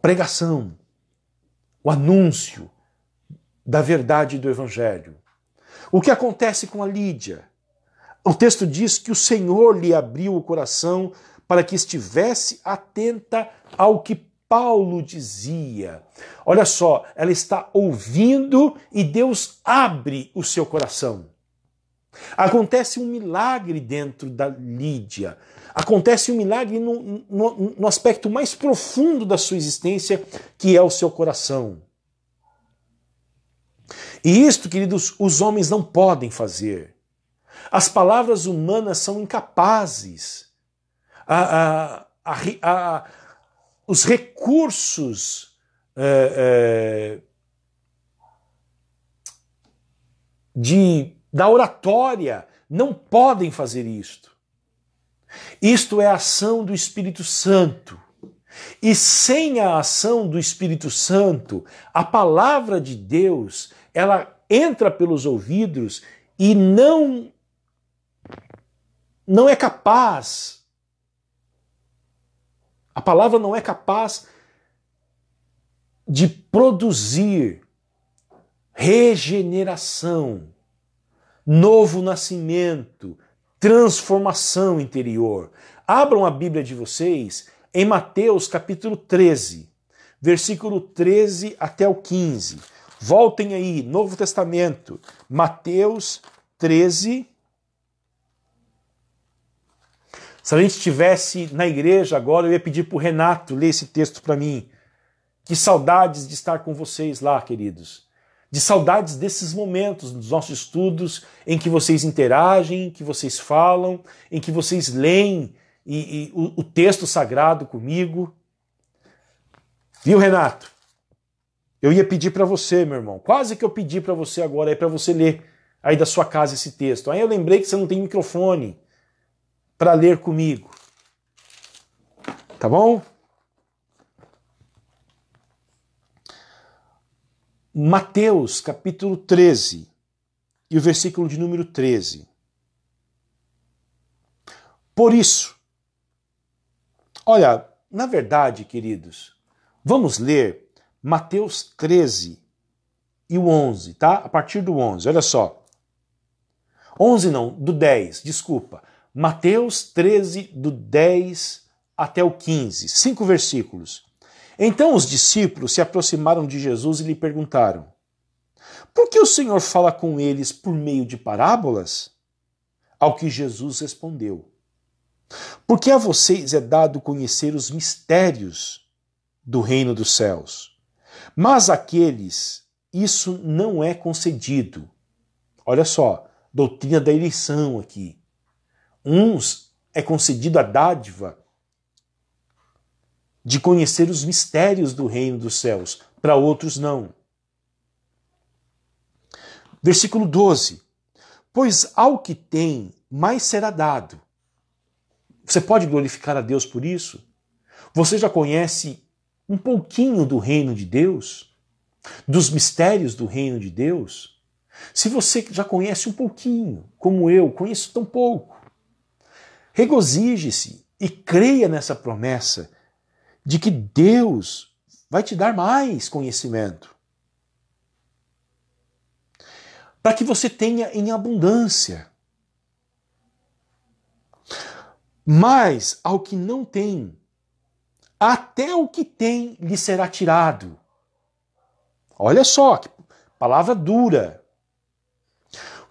Pregação. o anúncio da verdade do Evangelho. O que acontece com a Lídia? O texto diz que o Senhor lhe abriu o coração para que estivesse atenta ao que Paulo dizia. Olha só, ela está ouvindo e Deus abre o seu coração. Acontece um milagre dentro da Lídia. Acontece um milagre no aspecto mais profundo da sua existência, que é o seu coração. E isto, queridos, os homens não podem fazer. As palavras humanas são incapazes. Os recursos da oratória não podem fazer isto. Isto é a ação do Espírito Santo. E sem a ação do Espírito Santo, a palavra de Deus, ela entra pelos ouvidos e não é capaz. A palavra não é capaz de produzir regeneração, novo nascimento, transformação interior. Abram a Bíblia de vocês em Mateus capítulo 13, versículo 13 até o 15. Voltem aí, Novo Testamento, Mateus 13. Se a gente estivesse na igreja agora, eu ia pedir para o Renato ler esse texto para mim. Que saudades de estar com vocês lá, queridos. De saudades desses momentos dos nossos estudos em que vocês interagem, que vocês falam, em que vocês leem o texto sagrado comigo. Viu, Renato? Eu ia pedir para você, meu irmão. Quase que eu pedi para você agora, para você ler aí da sua casa esse texto. Aí eu lembrei que você não tem microfone para ler comigo. Tá bom? Mateus, capítulo 13, e o versículo de número 13. Por isso, olha, na verdade, queridos, vamos ler Mateus 13 e o 11, tá? A partir do 11, olha só. 11 não, do 10, desculpa. Mateus 13, do 10 até o 15, 5 versículos. Então os discípulos se aproximaram de Jesus e lhe perguntaram: por que o Senhor fala com eles por meio de parábolas? Ao que Jesus respondeu: porque a vocês é dado conhecer os mistérios do reino dos céus, mas àqueles isso não é concedido. Olha só, doutrina da eleição aqui. Uns é concedido a dádiva de conhecer os mistérios do reino dos céus, para outros não. Versículo 12. Pois ao que tem, mais será dado. Você pode glorificar a Deus por isso? Você já conhece um pouquinho do reino de Deus? Dos mistérios do reino de Deus? Se você já conhece um pouquinho, como eu, conheço tão pouco, regozije-se e creia nessa promessa de que Deus vai te dar mais conhecimento, para que você tenha em abundância. Mas ao que não tem, até o que tem lhe será tirado. Olha só, que palavra dura.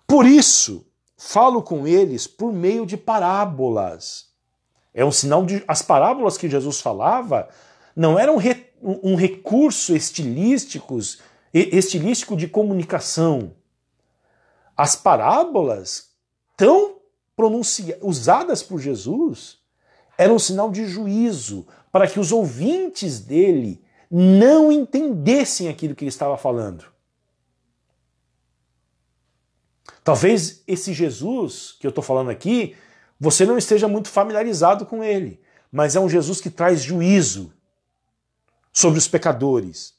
Por isso, falo com eles por meio de parábolas. É um sinal de... As parábolas que Jesus falava não eram um recurso estilístico de comunicação. As parábolas tão usadas por Jesus eram um sinal de juízo para que os ouvintes dele não entendessem aquilo que ele estava falando. Talvez esse Jesus que eu estou falando aqui, você não esteja muito familiarizado com ele, mas é um Jesus que traz juízo sobre os pecadores.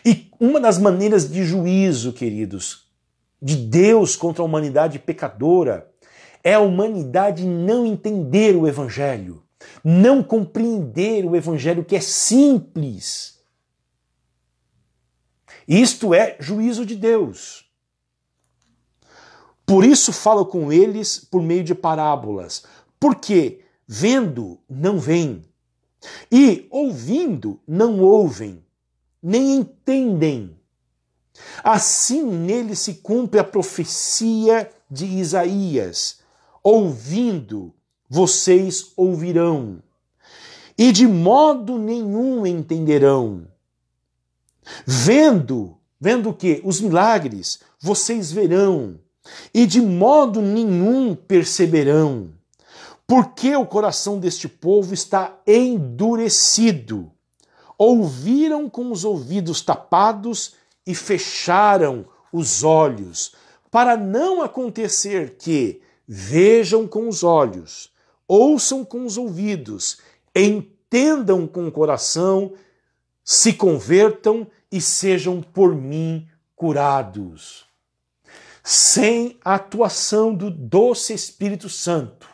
E uma das maneiras de juízo, queridos, de Deus contra a humanidade pecadora, é a humanidade não entender o Evangelho, não compreender o Evangelho que é simples. Isto é juízo de Deus. Por isso falo com eles por meio de parábolas, porque vendo não veem, e ouvindo não ouvem, nem entendem. Assim nele se cumpre a profecia de Isaías: ouvindo, vocês ouvirão, e de modo nenhum entenderão. Vendo o quê? Os milagres, vocês verão, e de modo nenhum perceberão. Porque o coração deste povo está endurecido. Ouviram com os ouvidos tapados e fecharam os olhos, para não acontecer que vejam com os olhos, ouçam com os ouvidos, entendam com o coração, se convertam e sejam por mim curados. Sem a atuação do doce Espírito Santo,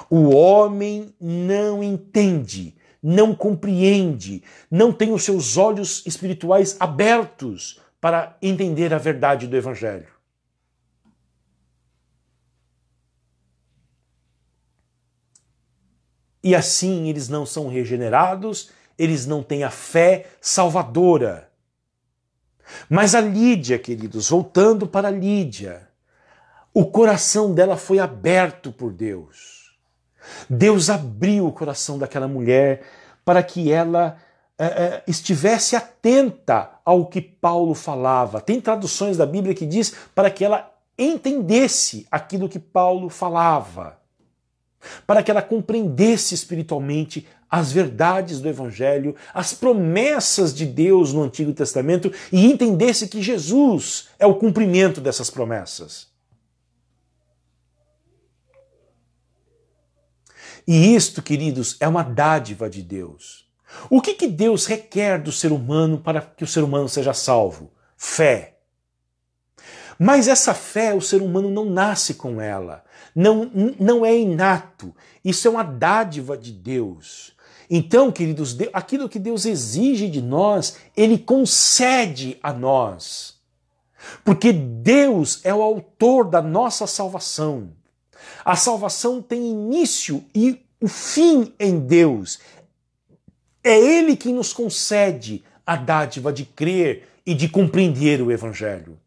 o homem não entende, não compreende, não tem os seus olhos espirituais abertos para entender a verdade do Evangelho. E assim eles não são regenerados, eles não têm a fé salvadora. Mas a Lídia, queridos, voltando para a Lídia, o coração dela foi aberto por Deus. Deus abriu o coração daquela mulher para que ela estivesse atenta ao que Paulo falava. Tem traduções da Bíblia que diz para que ela entendesse aquilo que Paulo falava, para que ela compreendesse espiritualmente as verdades do Evangelho, as promessas de Deus no Antigo Testamento e entendesse que Jesus é o cumprimento dessas promessas. E isto, queridos, é uma dádiva de Deus. O que Deus requer do ser humano para que o ser humano seja salvo? Fé. Mas essa fé, o ser humano não nasce com ela. Não é inato. Isso é uma dádiva de Deus. Então, queridos, aquilo que Deus exige de nós, Ele concede a nós. Porque Deus é o autor da nossa salvação. A salvação tem início e o fim em Deus. É Ele quem nos concede a dádiva de crer e de compreender o Evangelho.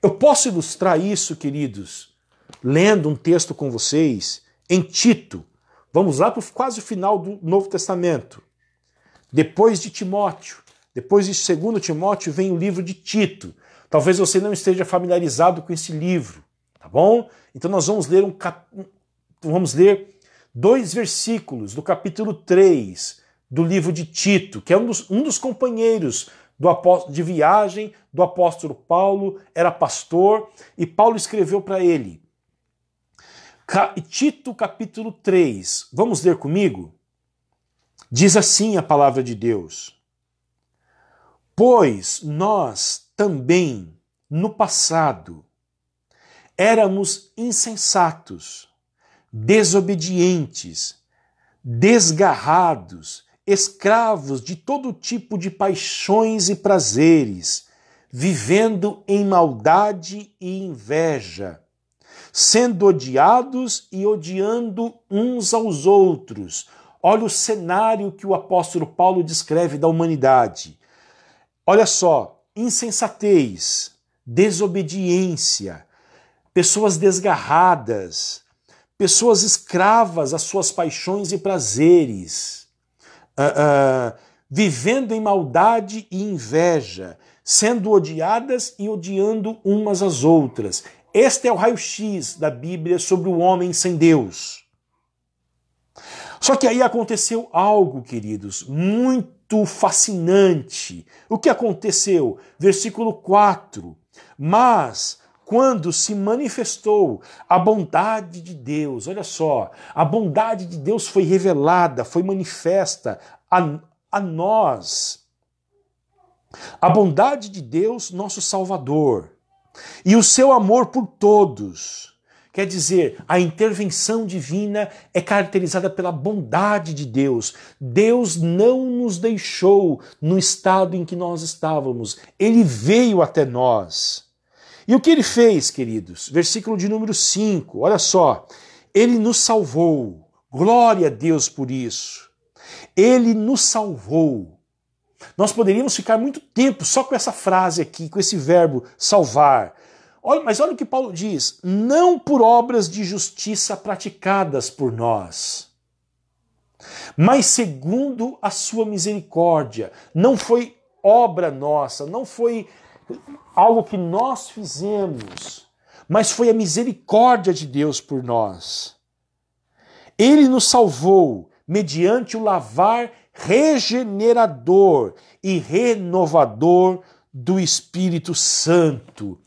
Eu posso ilustrar isso, queridos, lendo um texto com vocês em Tito. Vamos lá para quase o final do Novo Testamento. Depois de Timóteo, depois de 2 Timóteo, vem o livro de Tito. Talvez você não esteja familiarizado com esse livro. Tá bom? Então nós vamos ler 2 versículos do capítulo 3 do livro de Tito, que é um dos companheiros de viagem do apóstolo Paulo, era pastor, e Paulo escreveu para ele. Tito capítulo 3, vamos ler comigo? Diz assim a palavra de Deus: pois nós também, no passado, éramos insensatos, desobedientes, desgarrados, escravos de todo tipo de paixões e prazeres, vivendo em maldade e inveja, sendo odiados e odiando uns aos outros. Olha o cenário que o apóstolo Paulo descreve da humanidade. Olha só, insensatez, desobediência, pessoas desgarradas, pessoas escravas às suas paixões e prazeres, vivendo em maldade e inveja, sendo odiadas e odiando umas às outras. Este é o raio-x da Bíblia sobre o homem sem Deus. Só que aí aconteceu algo, queridos, muito fascinante. O que aconteceu? Versículo 4. Mas quando se manifestou a bondade de Deus, olha só, a bondade de Deus foi revelada, foi manifesta a nós. A bondade de Deus, nosso Salvador, e o seu amor por todos. quer dizer, a intervenção divina é caracterizada pela bondade de Deus. Deus não nos deixou no estado em que nós estávamos. Ele veio até nós. E o que ele fez, queridos? Versículo de número 5, olha só. Ele nos salvou. Glória a Deus por isso. Ele nos salvou. Nós poderíamos ficar muito tempo só com essa frase aqui, com esse verbo salvar. Mas olha o que Paulo diz, não por obras de justiça praticadas por nós, mas segundo a sua misericórdia. Não foi obra nossa, não foi algo que nós fizemos, mas foi a misericórdia de Deus por nós. Ele nos salvou mediante o lavar regenerador e renovador do Espírito Santo.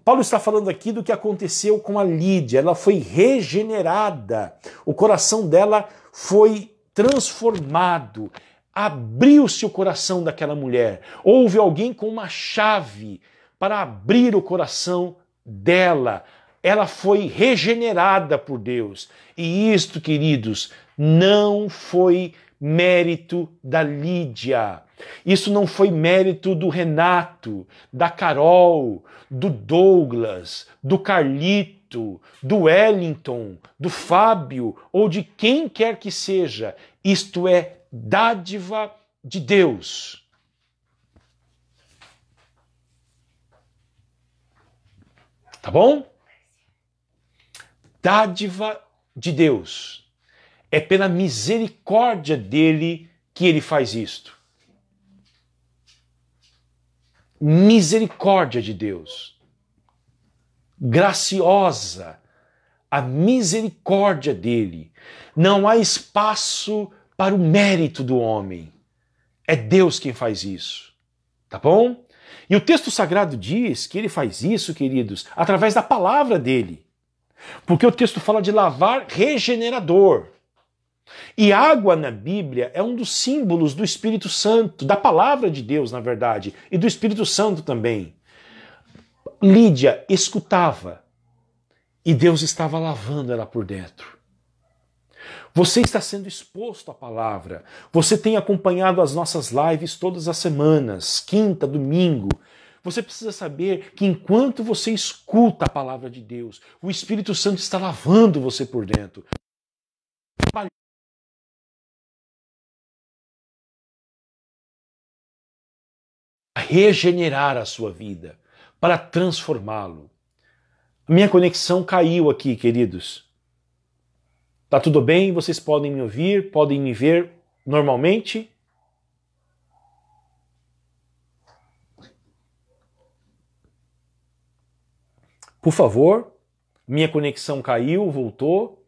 Paulo está falando aqui do que aconteceu com a Lídia. Ela foi regenerada, o coração dela foi transformado, abriu-se o coração daquela mulher. Houve alguém com uma chave para abrir o coração dela. Ela foi regenerada por Deus. E isto, queridos, não foi mérito da Lídia. Isso não foi mérito do Renato, da Carol, do Douglas, do Carlito, do Wellington, do Fábio ou de quem quer que seja. Isto é dádiva de Deus. Tá bom? Dádiva de Deus. É pela misericórdia dele que ele faz isto. Misericórdia de Deus. Graciosa. A misericórdia dele. Não há espaço para o mérito do homem. É Deus quem faz isso. Tá bom? E o texto sagrado diz que ele faz isso, queridos, através da palavra dele. Porque o texto fala de lavar regenerador. E água na Bíblia é um dos símbolos do Espírito Santo, da palavra de Deus, na verdade, e do Espírito Santo também. Lídia escutava e Deus estava lavando ela por dentro. Você está sendo exposto à palavra. Você tem acompanhado as nossas lives todas as semanas, quinta, domingo. Você precisa saber que enquanto você escuta a palavra de Deus, o Espírito Santo está lavando você por dentro. A regenerar a sua vida, para transformá-lo. Minha conexão caiu aqui, queridos. Tá tudo bem? Vocês podem me ouvir? Podem me ver normalmente? Por favor, minha conexão caiu, voltou.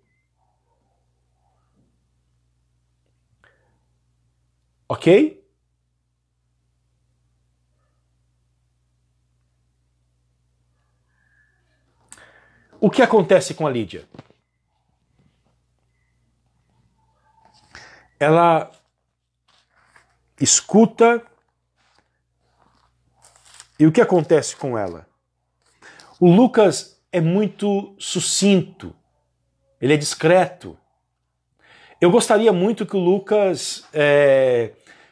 Ok? O que acontece com a Lídia? Ela escuta e o que acontece com ela? O Lucas é muito sucinto, ele é discreto. Eu gostaria muito que o Lucas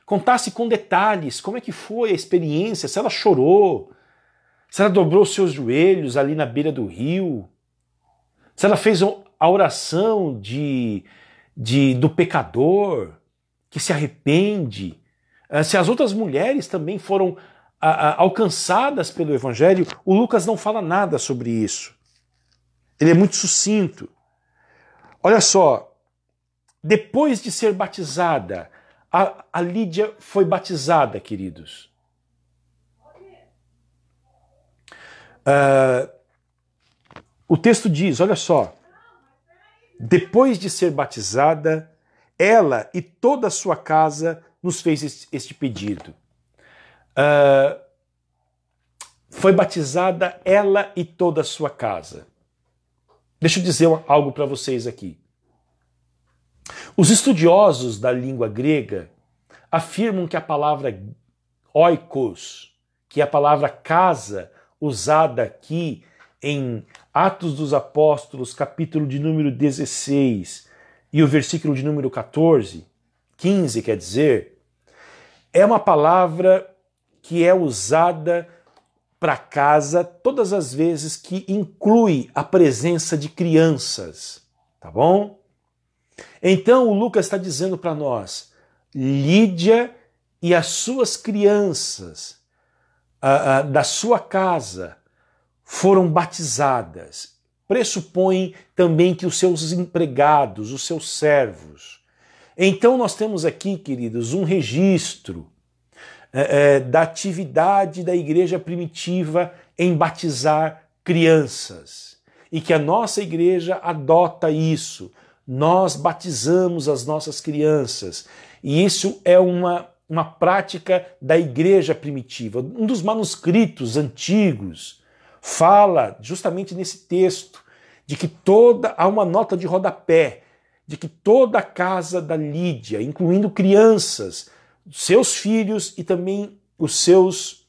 contasse com detalhes como é que foi a experiência, se ela chorou, se ela dobrou os seus joelhos ali na beira do rio, se ela fez a oração do pecador que se arrepende, se as outras mulheres também foram alcançadas pelo Evangelho. O Lucas não fala nada sobre isso. Ele é muito sucinto. Olha só, depois de ser batizada, a Lídia foi batizada, queridos. O texto diz, olha só, depois de ser batizada, ela e toda a sua casa nos fez este pedido. Foi batizada ela e toda a sua casa. Deixa eu dizer algo para vocês aqui. Os estudiosos da língua grega afirmam que a palavra oikos, que é a palavra casa usada aqui em Atos dos Apóstolos, capítulo de número 16 e o versículo de número 15 quer dizer, é uma palavra que é usada para casa todas as vezes que inclui a presença de crianças, tá bom? Então o Lucas está dizendo para nós, Lídia e as suas crianças da sua casa foram batizadas. Pressupõe também que os seus empregados, os seus servos. Então nós temos aqui, queridos, um registro da atividade da igreja primitiva em batizar crianças. E que a nossa igreja adota isso. Nós batizamos as nossas crianças. E isso é uma prática da igreja primitiva. Um dos manuscritos antigos fala justamente nesse texto de que há uma nota de rodapé, de que toda a casa da Lídia, incluindo crianças, seus filhos e também os seus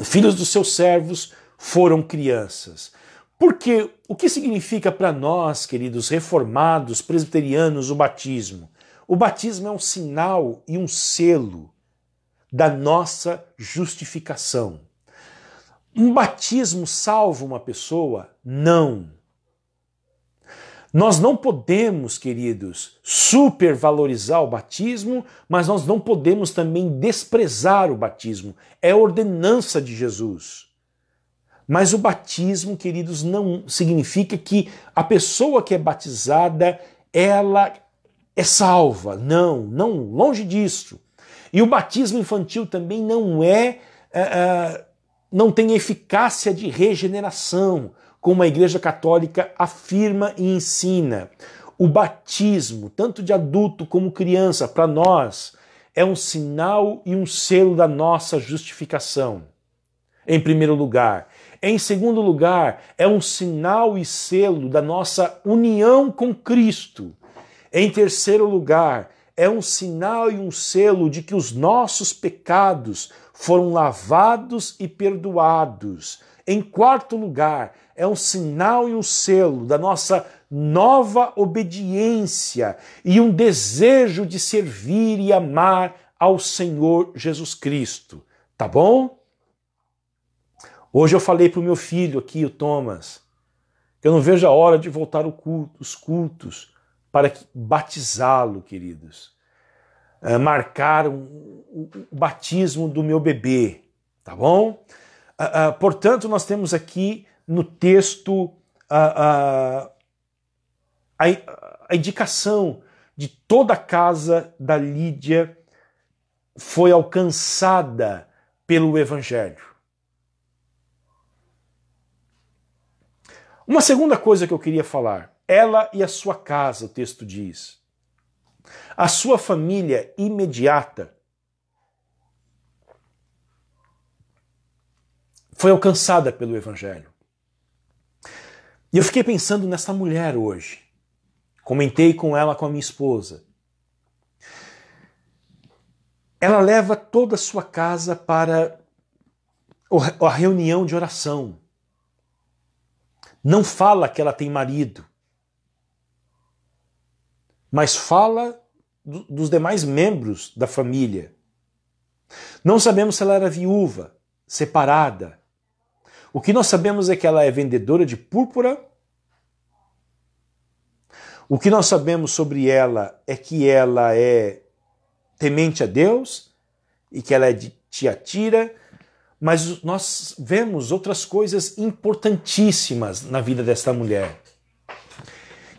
filhos dos seus servos foram crianças. Porque o que significa para nós, queridos reformados, presbiterianos, o batismo? O batismo é um sinal e um selo da nossa justificação. Um batismo salva uma pessoa? Não. Nós não podemos, queridos, supervalorizar o batismo, mas nós não podemos também desprezar o batismo. É ordenança de Jesus. Mas o batismo, queridos, não significa que a pessoa que é batizada, ela é salva. Não, longe disso. E o batismo infantil também não tem eficácia de regeneração, como a Igreja Católica afirma e ensina. O batismo, tanto de adulto como criança, para nós, é um sinal e um selo da nossa justificação, em primeiro lugar. Em segundo lugar, é um sinal e selo da nossa união com Cristo. Em terceiro lugar, é um sinal e um selo de que os nossos pecados foram lavados e perdoados. Em quarto lugar, é um sinal e um selo da nossa nova obediência e um desejo de servir e amar ao Senhor Jesus Cristo. Tá bom? Hoje eu falei para o meu filho aqui, o Thomas, que eu não vejo a hora de voltar os cultos para batizá-lo, queridos. Marcar o batismo do meu bebê, tá bom? Portanto, nós temos aqui no texto a indicação de toda a casa da Lídia foi alcançada pelo Evangelho. Uma segunda coisa que eu queria falar, ela e a sua casa, o texto diz. A sua família imediata foi alcançada pelo Evangelho. E eu fiquei pensando nessa mulher hoje. Comentei com ela, com a minha esposa. Ela leva toda a sua casa para a reunião de oração. Não fala que ela tem marido, mas fala dos demais membros da família. Não sabemos se ela era viúva, separada. O que nós sabemos é que ela é vendedora de púrpura. O que nós sabemos sobre ela é que ela é temente a Deus e que ela é de Tiatira, mas nós vemos outras coisas importantíssimas na vida desta mulher.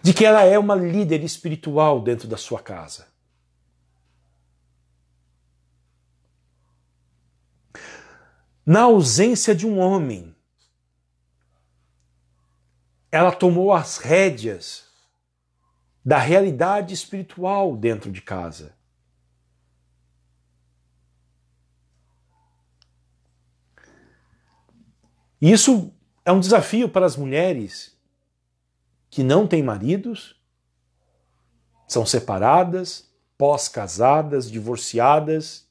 De que ela é uma líder espiritual dentro da sua casa. Na ausência de um homem, ela tomou as rédeas da realidade espiritual dentro de casa. E isso é um desafio para as mulheres que não têm maridos, são separadas, pós-casadas, divorciadas,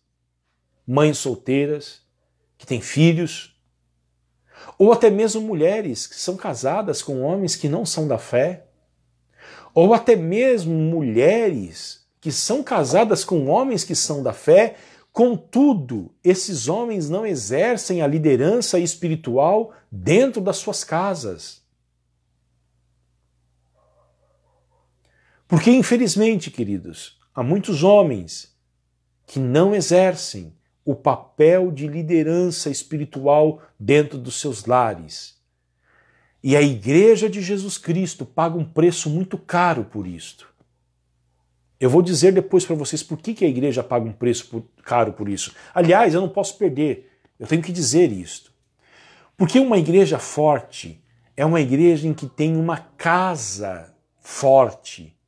mães solteiras, que têm filhos. ou até mesmo mulheres que são casadas com homens que não são da fé, ou até mesmo mulheres que são casadas com homens que são da fé, contudo, esses homens não exercem a liderança espiritual dentro das suas casas. Porque, infelizmente, queridos, há muitos homens que não exercem o papel de liderança espiritual dentro dos seus lares. E a Igreja de Jesus Cristo paga um preço muito caro por isto. Eu vou dizer depois para vocês por que a igreja paga um preço caro por isso. Aliás, eu não posso perder, eu tenho que dizer isto. Porque uma igreja forte é uma igreja em que tem uma casa forte.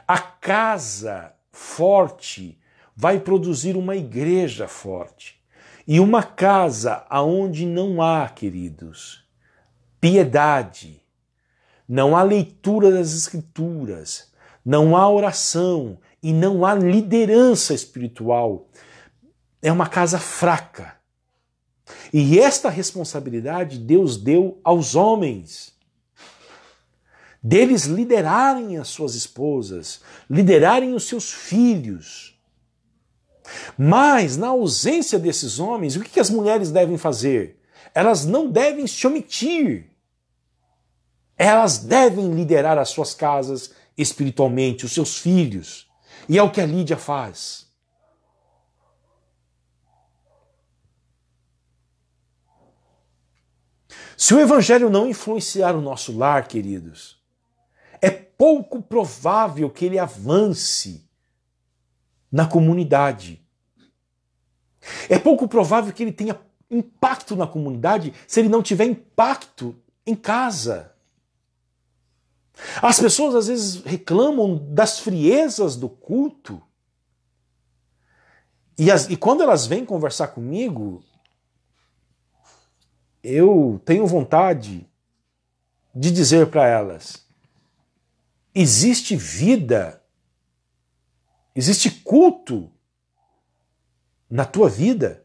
A casa forte vai produzir uma igreja forte. E uma casa aonde não há, queridos, piedade, não há leitura das Escrituras, não há oração e não há liderança espiritual, é uma casa fraca. E esta responsabilidade Deus deu aos homens, deles liderarem as suas esposas, liderarem os seus filhos. Mas, na ausência desses homens, o que as mulheres devem fazer? Elas não devem se omitir. Elas devem liderar as suas casas espiritualmente, os seus filhos. E é o que a Lídia faz. Se o evangelho não influenciar o nosso lar, queridos, é pouco provável que ele avance na comunidade. É pouco provável que ele tenha impacto na comunidade se ele não tiver impacto em casa. As pessoas às vezes reclamam das friezas do culto. E quando elas vêm conversar comigo, eu tenho vontade de dizer para elas: existe vida, existe culto na tua vida.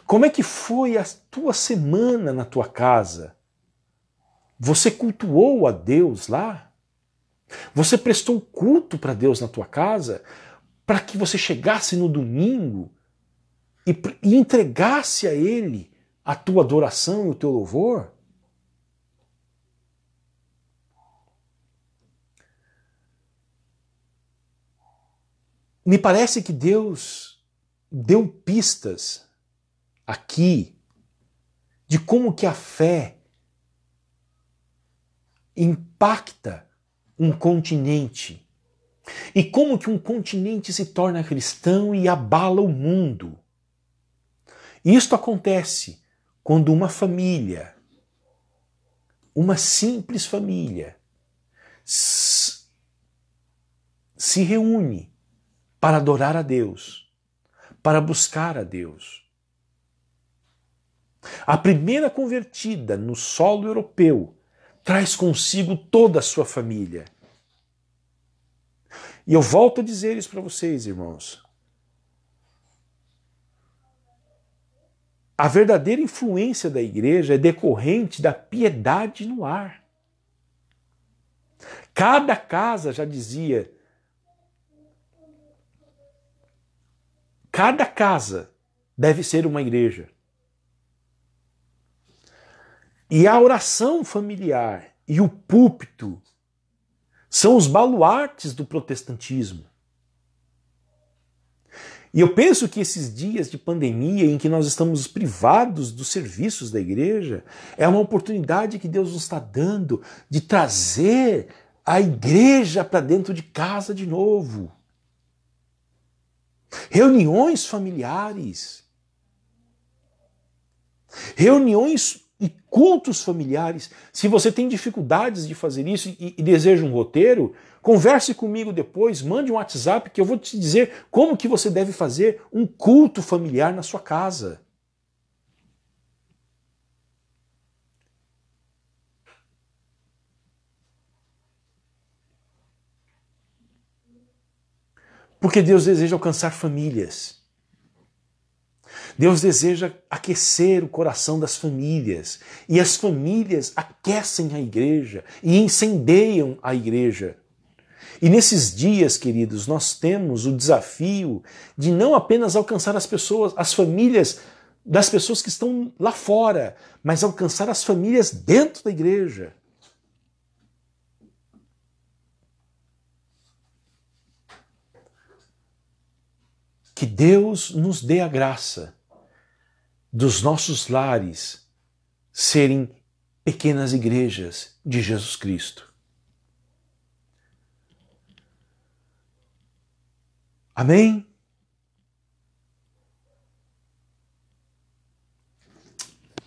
Como é que foi a tua semana na tua casa? Você cultuou a Deus lá? Você prestou culto para Deus na tua casa para que você chegasse no domingo e entregasse a Ele a tua adoração e o teu louvor? Me parece que Deus deu pistas aqui de como que a fé impacta um continente e como que um continente se torna cristão e abala o mundo. Isto acontece quando uma família, uma simples família, se reúne para adorar a Deus, para buscar a Deus. A primeira convertida no solo europeu traz consigo toda a sua família. E eu volto a dizer isso para vocês, irmãos. A verdadeira influência da igreja é decorrente da piedade no lar. Cada casa, já dizia, cada casa deve ser uma igreja. E a oração familiar e o púlpito são os baluartes do protestantismo. E eu penso que esses dias de pandemia em que nós estamos privados dos serviços da igreja é uma oportunidade que Deus nos está dando de trazer a igreja para dentro de casa de novo. Reuniões familiares. Reuniões e cultos familiares. Se você tem dificuldades de fazer isso e deseja um roteiro, converse comigo depois, mande um WhatsApp que eu vou te dizer como que você deve fazer um culto familiar na sua casa. Porque Deus deseja alcançar famílias. Deus deseja aquecer o coração das famílias, e as famílias aquecem a igreja e incendeiam a igreja. E nesses dias, queridos, nós temos o desafio de não apenas alcançar as pessoas, as famílias das pessoas que estão lá fora, mas alcançar as famílias dentro da igreja. Que Deus nos dê a graça dos nossos lares serem pequenas igrejas de Jesus Cristo. Amém?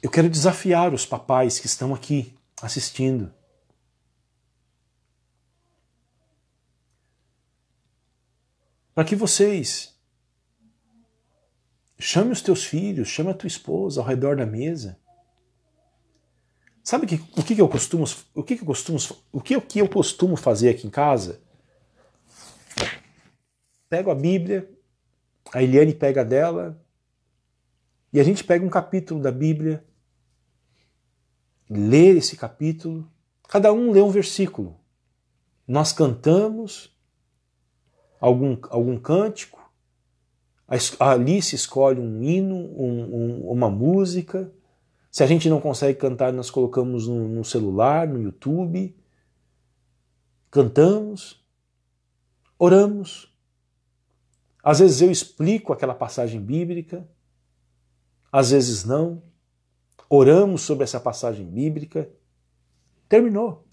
Eu quero desafiar os papais que estão aqui assistindo. Para que vocês chame os teus filhos, chame a tua esposa ao redor da mesa. Sabe o que eu costumo fazer aqui em casa? Pego a Bíblia, a Eliane pega a dela, e a gente pega um capítulo da Bíblia, lê esse capítulo, cada um lê um versículo. Nós cantamos algum cântico, a Alice escolhe um hino, uma música. Se a gente não consegue cantar, nós colocamos no celular, no YouTube. Cantamos, oramos. Às vezes eu explico aquela passagem bíblica, às vezes não. Oramos sobre essa passagem bíblica. Terminou.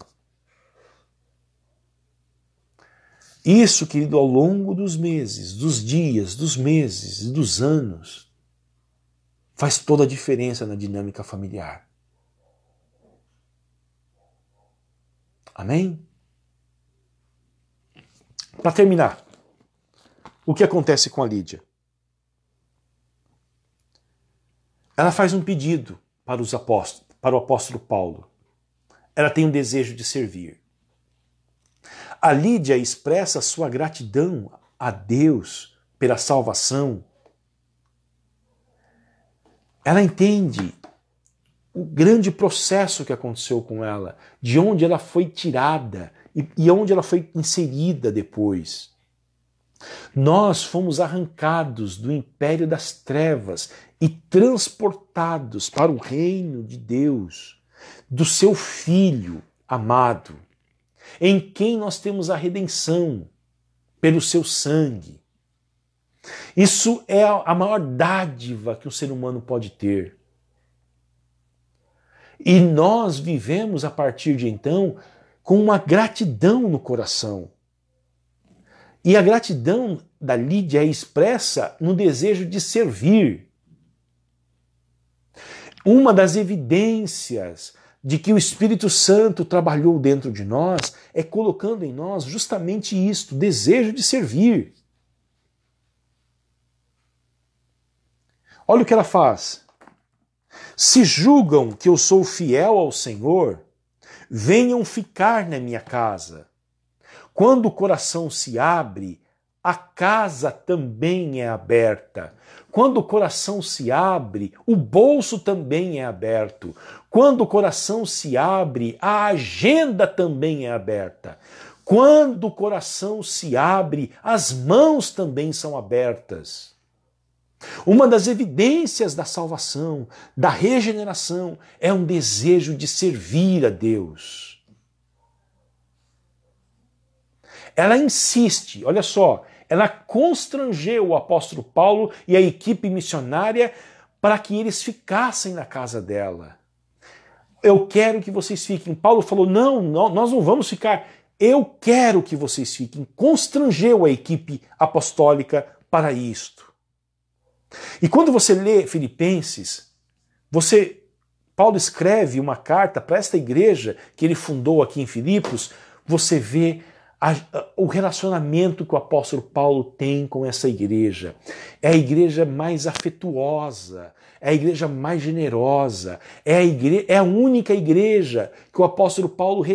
Isso, querido, ao longo dos meses, dos dias, dos meses e dos anos, faz toda a diferença na dinâmica familiar. Amém? Para terminar, o que acontece com a Lídia? Ela faz um pedido para o apóstolo Paulo. Ela tem um desejo de servir. A Lídia expressa sua gratidão a Deus pela salvação. Ela entende o grande processo que aconteceu com ela, de onde ela foi tirada e onde ela foi inserida depois. Nós fomos arrancados do império das trevas e transportados para o reino de Deus, do seu Filho amado, em quem nós temos a redenção pelo seu sangue. Isso é a maior dádiva que o ser humano pode ter. E nós vivemos a partir de então com uma gratidão no coração. E a gratidão da Lídia é expressa no desejo de servir. Uma das evidências de que o Espírito Santo trabalhou dentro de nós é colocando em nós justamente isto, desejo de servir. Olha o que ela faz. Se julgam que eu sou fiel ao Senhor, venham ficar na minha casa. Quando o coração se abre, a casa também é aberta. Quando o coração se abre, o bolso também é aberto. Quando o coração se abre, a agenda também é aberta. Quando o coração se abre, as mãos também são abertas. Uma das evidências da salvação, da regeneração, é um desejo de servir a Deus. Ela insiste, olha só, ela constrangeu o apóstolo Paulo e a equipe missionária para que eles ficassem na casa dela. Eu quero que vocês fiquem. Paulo falou, não, nós não vamos ficar. Eu quero que vocês fiquem. Constrangeu a equipe apostólica para isto. E quando você lê Filipenses, Paulo escreve uma carta para esta igreja que ele fundou aqui em Filipos, você vê o relacionamento que o apóstolo Paulo tem com essa igreja. É a igreja mais afetuosa, é a igreja mais generosa, é a única igreja que o apóstolo Paulo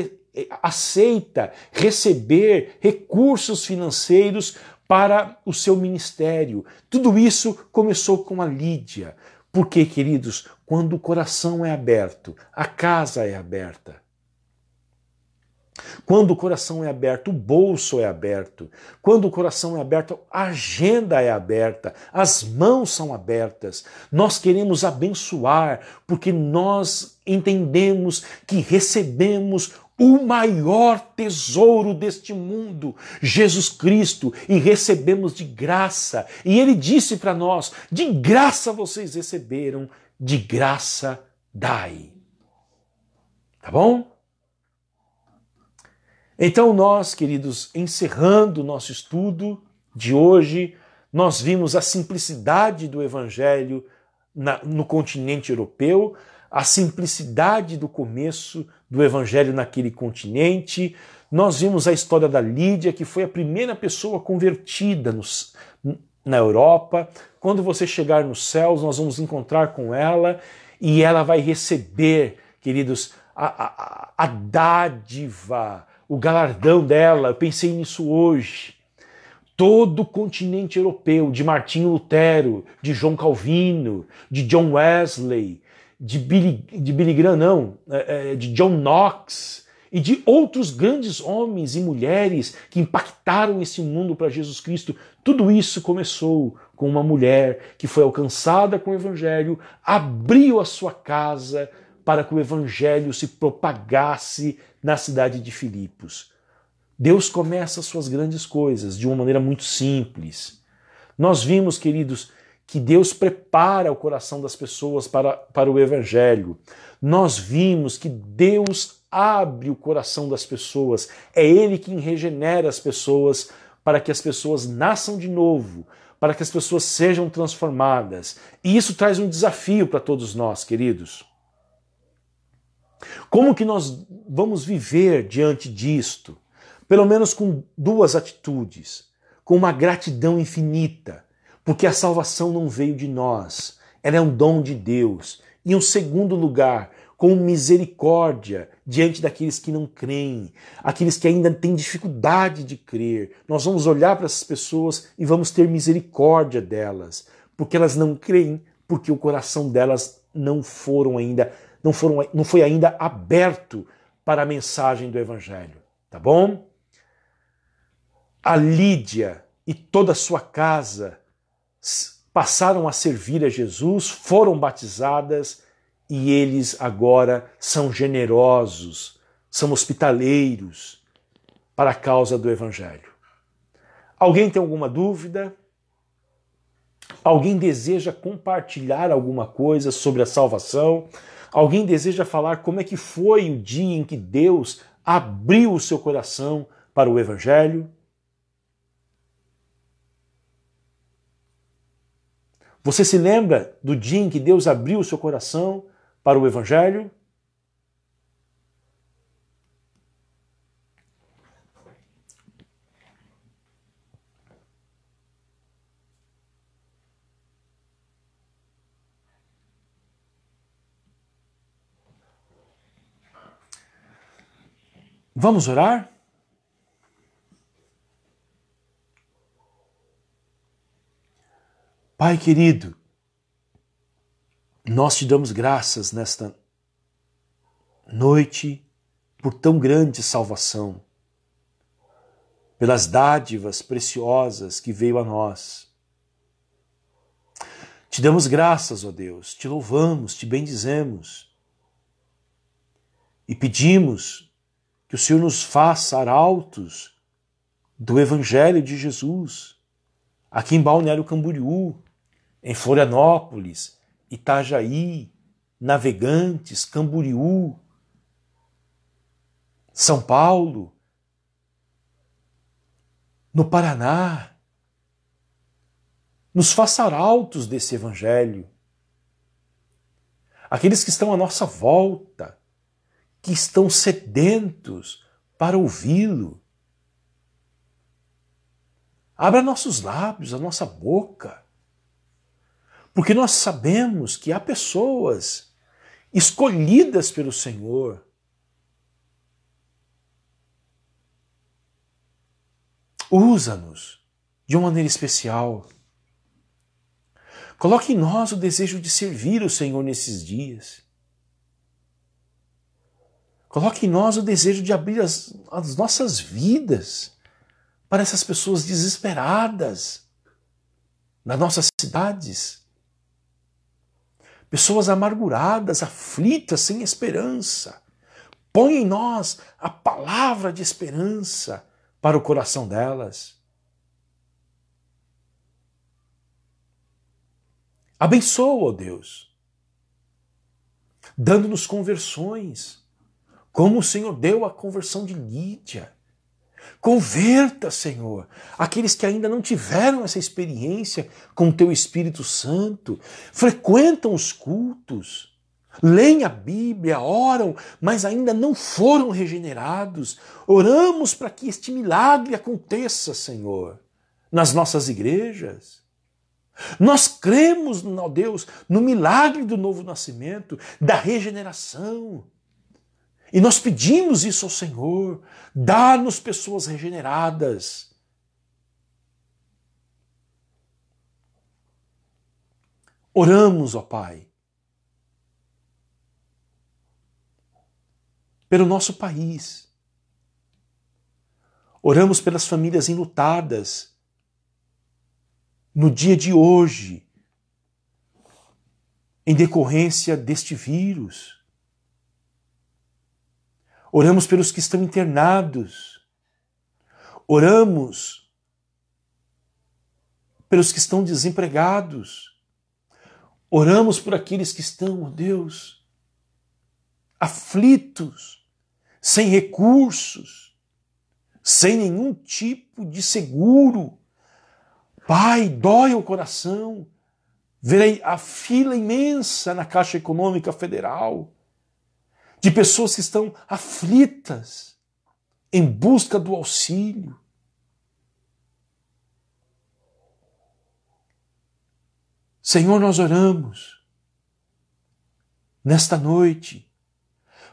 aceita receber recursos financeiros para o seu ministério. Tudo isso começou com a Lídia. Porque, queridos, quando o coração é aberto, a casa é aberta. Quando o coração é aberto, o bolso é aberto. Quando o coração é aberto, a agenda é aberta. As mãos são abertas. Nós queremos abençoar porque nós entendemos que recebemos o maior tesouro deste mundo, Jesus Cristo, e recebemos de graça. E Ele disse para nós, de graça vocês receberam, de graça dai. Tá bom? Então nós, queridos, encerrando o nosso estudo de hoje, nós vimos a simplicidade do Evangelho no continente europeu, a simplicidade do começo do Evangelho naquele continente. Nós vimos a história da Lídia, que foi a primeira pessoa convertida na Europa. Quando você chegar nos céus, nós vamos encontrar com ela e ela vai receber, queridos, a dádiva, o galardão dela. Eu pensei nisso hoje. Todo o continente europeu, de Martinho Lutero, de João Calvino, de John Wesley, de Billy Graham, não, de John Knox e de outros grandes homens e mulheres que impactaram esse mundo para Jesus Cristo. Tudo isso começou com uma mulher que foi alcançada com o Evangelho, abriu a sua casa para que o Evangelho se propagasse na cidade de Filipos. Deus começa as suas grandes coisas de uma maneira muito simples. Nós vimos, queridos, que Deus prepara o coração das pessoas para o Evangelho. Nós vimos que Deus abre o coração das pessoas. É Ele quem regenera as pessoas para que as pessoas nasçam de novo, para que as pessoas sejam transformadas. E isso traz um desafio para todos nós, queridos. Como que nós vamos viver diante disto? Pelo menos com duas atitudes. Com uma gratidão infinita, porque a salvação não veio de nós, ela é um dom de Deus. E em um segundo lugar, com misericórdia diante daqueles que não creem, aqueles que ainda têm dificuldade de crer. Nós vamos olhar para essas pessoas e vamos ter misericórdia delas, porque elas não creem, porque o coração delas não foi ainda aberto para a mensagem do Evangelho. Tá bom? A Lídia e toda a sua casa passaram a servir a Jesus, foram batizadas e eles agora são generosos, são hospitaleiros para a causa do Evangelho. Alguém tem alguma dúvida? Alguém deseja compartilhar alguma coisa sobre a salvação? Alguém deseja falar como é que foi o dia em que Deus abriu o seu coração para o Evangelho? Você se lembra do dia em que Deus abriu o seu coração para o Evangelho? Vamos orar? Pai querido, nós te damos graças nesta noite por tão grande salvação, pelas dádivas preciosas que veio a nós. Te damos graças, ó Deus, te louvamos, te bendizemos e pedimos que o Senhor nos faça arautos do Evangelho de Jesus, aqui em Balneário Camboriú, em Florianópolis, Itajaí, Navegantes, Camboriú, São Paulo, no Paraná. Nos faça arautos desse Evangelho. Aqueles que estão à nossa volta, que estão sedentos para ouvi-lo. Abra nossos lábios, a nossa boca, porque nós sabemos que há pessoas escolhidas pelo Senhor. Usa-nos de uma maneira especial. Coloque em nós o desejo de servir o Senhor nesses dias. Coloque em nós o desejo de abrir as nossas vidas para essas pessoas desesperadas nas nossas cidades. Pessoas amarguradas, aflitas, sem esperança. Põe em nós a palavra de esperança para o coração delas. Abençoa, ó Deus, dando-nos conversões, como o Senhor deu a conversão de Lídia. Converta, Senhor, aqueles que ainda não tiveram essa experiência com o Teu Espírito Santo, frequentam os cultos, leem a Bíblia, oram, mas ainda não foram regenerados. Oramos para que este milagre aconteça, Senhor, nas nossas igrejas. Nós cremos, ó Deus, no milagre do novo nascimento, da regeneração. E nós pedimos isso ao Senhor, dá-nos pessoas regeneradas. Oramos, ó Pai, pelo nosso país. Oramos pelas famílias enlutadas no dia de hoje, em decorrência deste vírus. Oramos pelos que estão internados. Oramos pelos que estão desempregados. Oramos por aqueles que estão, ó Deus, aflitos, sem recursos, sem nenhum tipo de seguro. Pai, dói o coração ver a fila imensa na Caixa Econômica Federal de pessoas que estão aflitas em busca do auxílio. Senhor, nós oramos nesta noite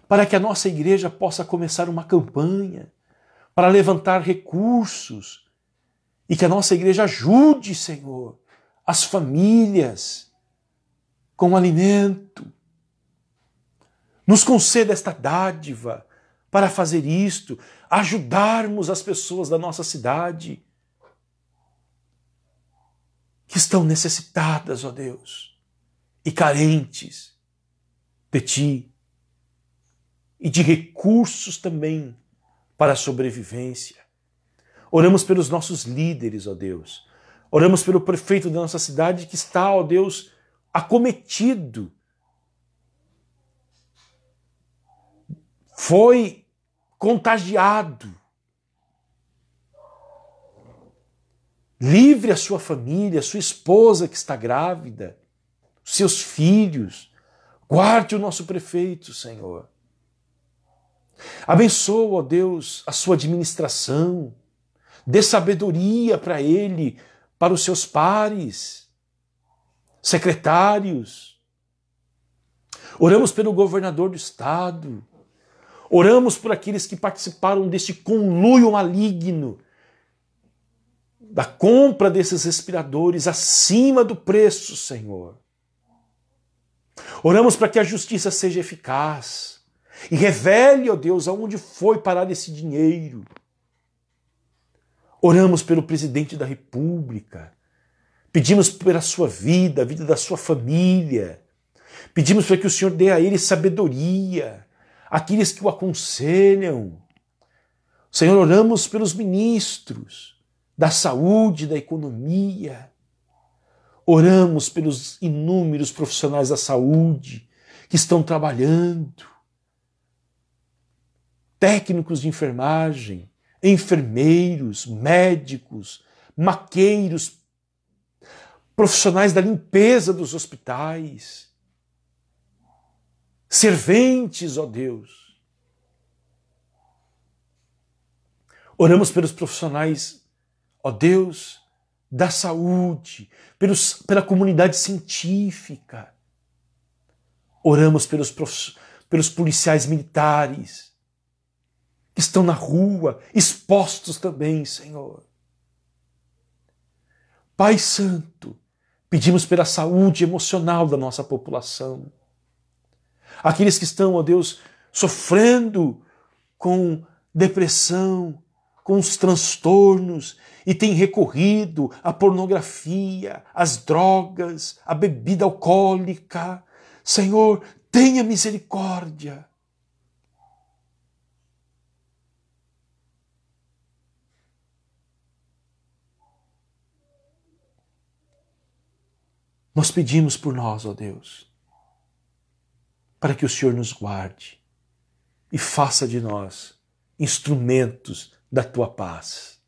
para que a nossa igreja possa começar uma campanha para levantar recursos e que a nossa igreja ajude, Senhor, as famílias com alimento. Nos conceda esta dádiva para fazer isto, ajudarmos as pessoas da nossa cidade que estão necessitadas, ó Deus, e carentes de Ti e de recursos também para a sobrevivência. Oramos pelos nossos líderes, ó Deus. Oramos pelo prefeito da nossa cidade que está, ó Deus, acometido. Foi contagiado. Livre a sua família, a sua esposa que está grávida, seus filhos. Guarde o nosso prefeito, Senhor. Abençoa, ó Deus, a sua administração. Dê sabedoria para ele, para os seus pares, secretários. Oramos pelo governador do estado. Oramos por aqueles que participaram deste conluio maligno da compra desses respiradores acima do preço, Senhor. Oramos para que a justiça seja eficaz e revele, ó Deus, aonde foi parar esse dinheiro. Oramos pelo presidente da República. Pedimos pela sua vida, a vida da sua família. Pedimos para que o Senhor dê a ele sabedoria, aqueles que o aconselham. Senhor, oramos pelos ministros da saúde, da economia. Oramos pelos inúmeros profissionais da saúde que estão trabalhando. Técnicos de enfermagem, enfermeiros, médicos, maqueiros, profissionais da limpeza dos hospitais, serventes, ó Deus. Oramos pelos profissionais, ó Deus, da saúde, pela comunidade científica. Oramos pelos policiais militares que estão na rua, expostos também, Senhor. Pai Santo, pedimos pela saúde emocional da nossa população. Aqueles que estão, ó Deus, sofrendo com depressão, com os transtornos e têm recorrido à pornografia, às drogas, à bebida alcoólica. Senhor, tenha misericórdia. Nós pedimos por nós, ó Deus, para que o Senhor nos guarde e faça de nós instrumentos da Tua paz.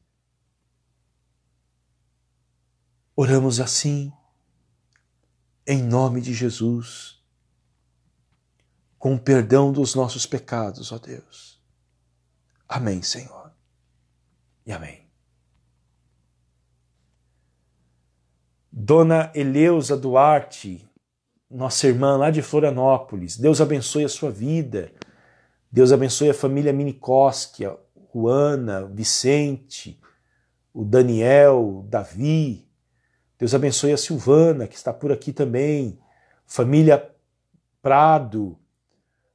Oramos assim, em nome de Jesus, com o perdão dos nossos pecados, ó Deus. Amém, Senhor. E amém. Dona Eleusa Duarte, nossa irmã lá de Florianópolis, Deus abençoe a sua vida. Deus abençoe a família Minikowski, a Juana, Vicente, o Daniel, o Davi. Deus abençoe a Silvana, que está por aqui também. Família Prado,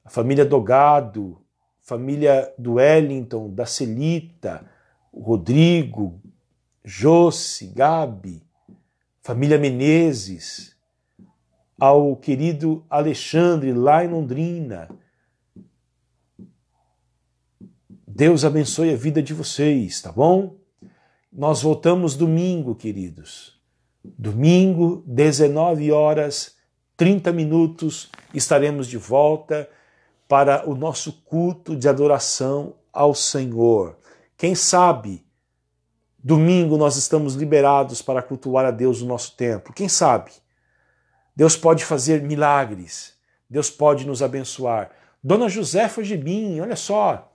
a família Dogado, família do Wellington, da Celita, o Rodrigo, Josi, Gabi, família Menezes, ao querido Alexandre, lá em Londrina. Deus abençoe a vida de vocês, tá bom? Nós voltamos domingo, queridos. Domingo, 19h30, estaremos de volta para o nosso culto de adoração ao Senhor. Quem sabe, domingo nós estamos liberados para cultuar a Deus no nosso templo. Quem sabe? Deus pode fazer milagres. Deus pode nos abençoar. Dona Josefa Gibim, olha só.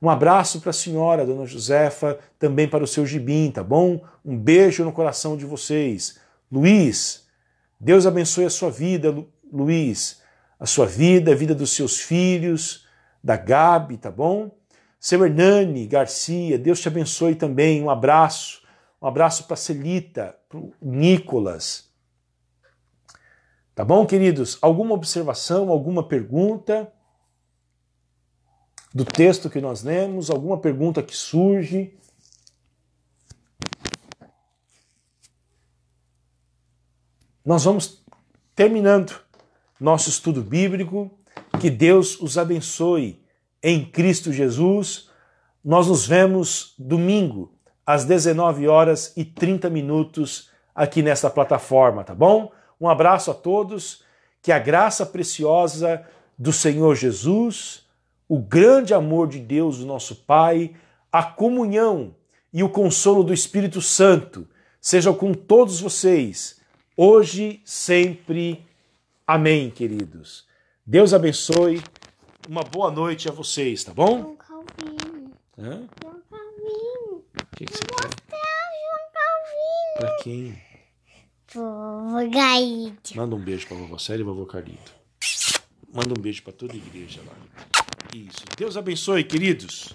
Um abraço para a senhora, Dona Josefa, também para o seu Gibim, tá bom? Um beijo no coração de vocês. Luiz, Deus abençoe a sua vida, Luiz. A sua vida, a vida dos seus filhos, da Gabi, tá bom? Seu Hernani Garcia, Deus te abençoe também. Um abraço para a Celita, para o Nicolas. Tá bom, queridos? Alguma observação, alguma pergunta do texto que nós lemos? Alguma pergunta que surge? Nós vamos terminando nosso estudo bíblico. Que Deus os abençoe em Cristo Jesus. Nós nos vemos domingo às 19h30 aqui nesta plataforma, tá bom? Um abraço a todos. Que a graça preciosa do Senhor Jesus, o grande amor de Deus, o nosso Pai, a comunhão e o consolo do Espírito Santo sejam com todos vocês, hoje, sempre. Amém, queridos. Deus abençoe. Uma boa noite a vocês, tá bom? João Calvino. Hã? João Calvino. O que você Vou quer? mostrar João Calvino. Pra quem? Vovô Gaíde. Manda um beijo pra vovó Célia e vovô Carlito. Manda um beijo pra toda a igreja lá. Isso. Deus abençoe, queridos.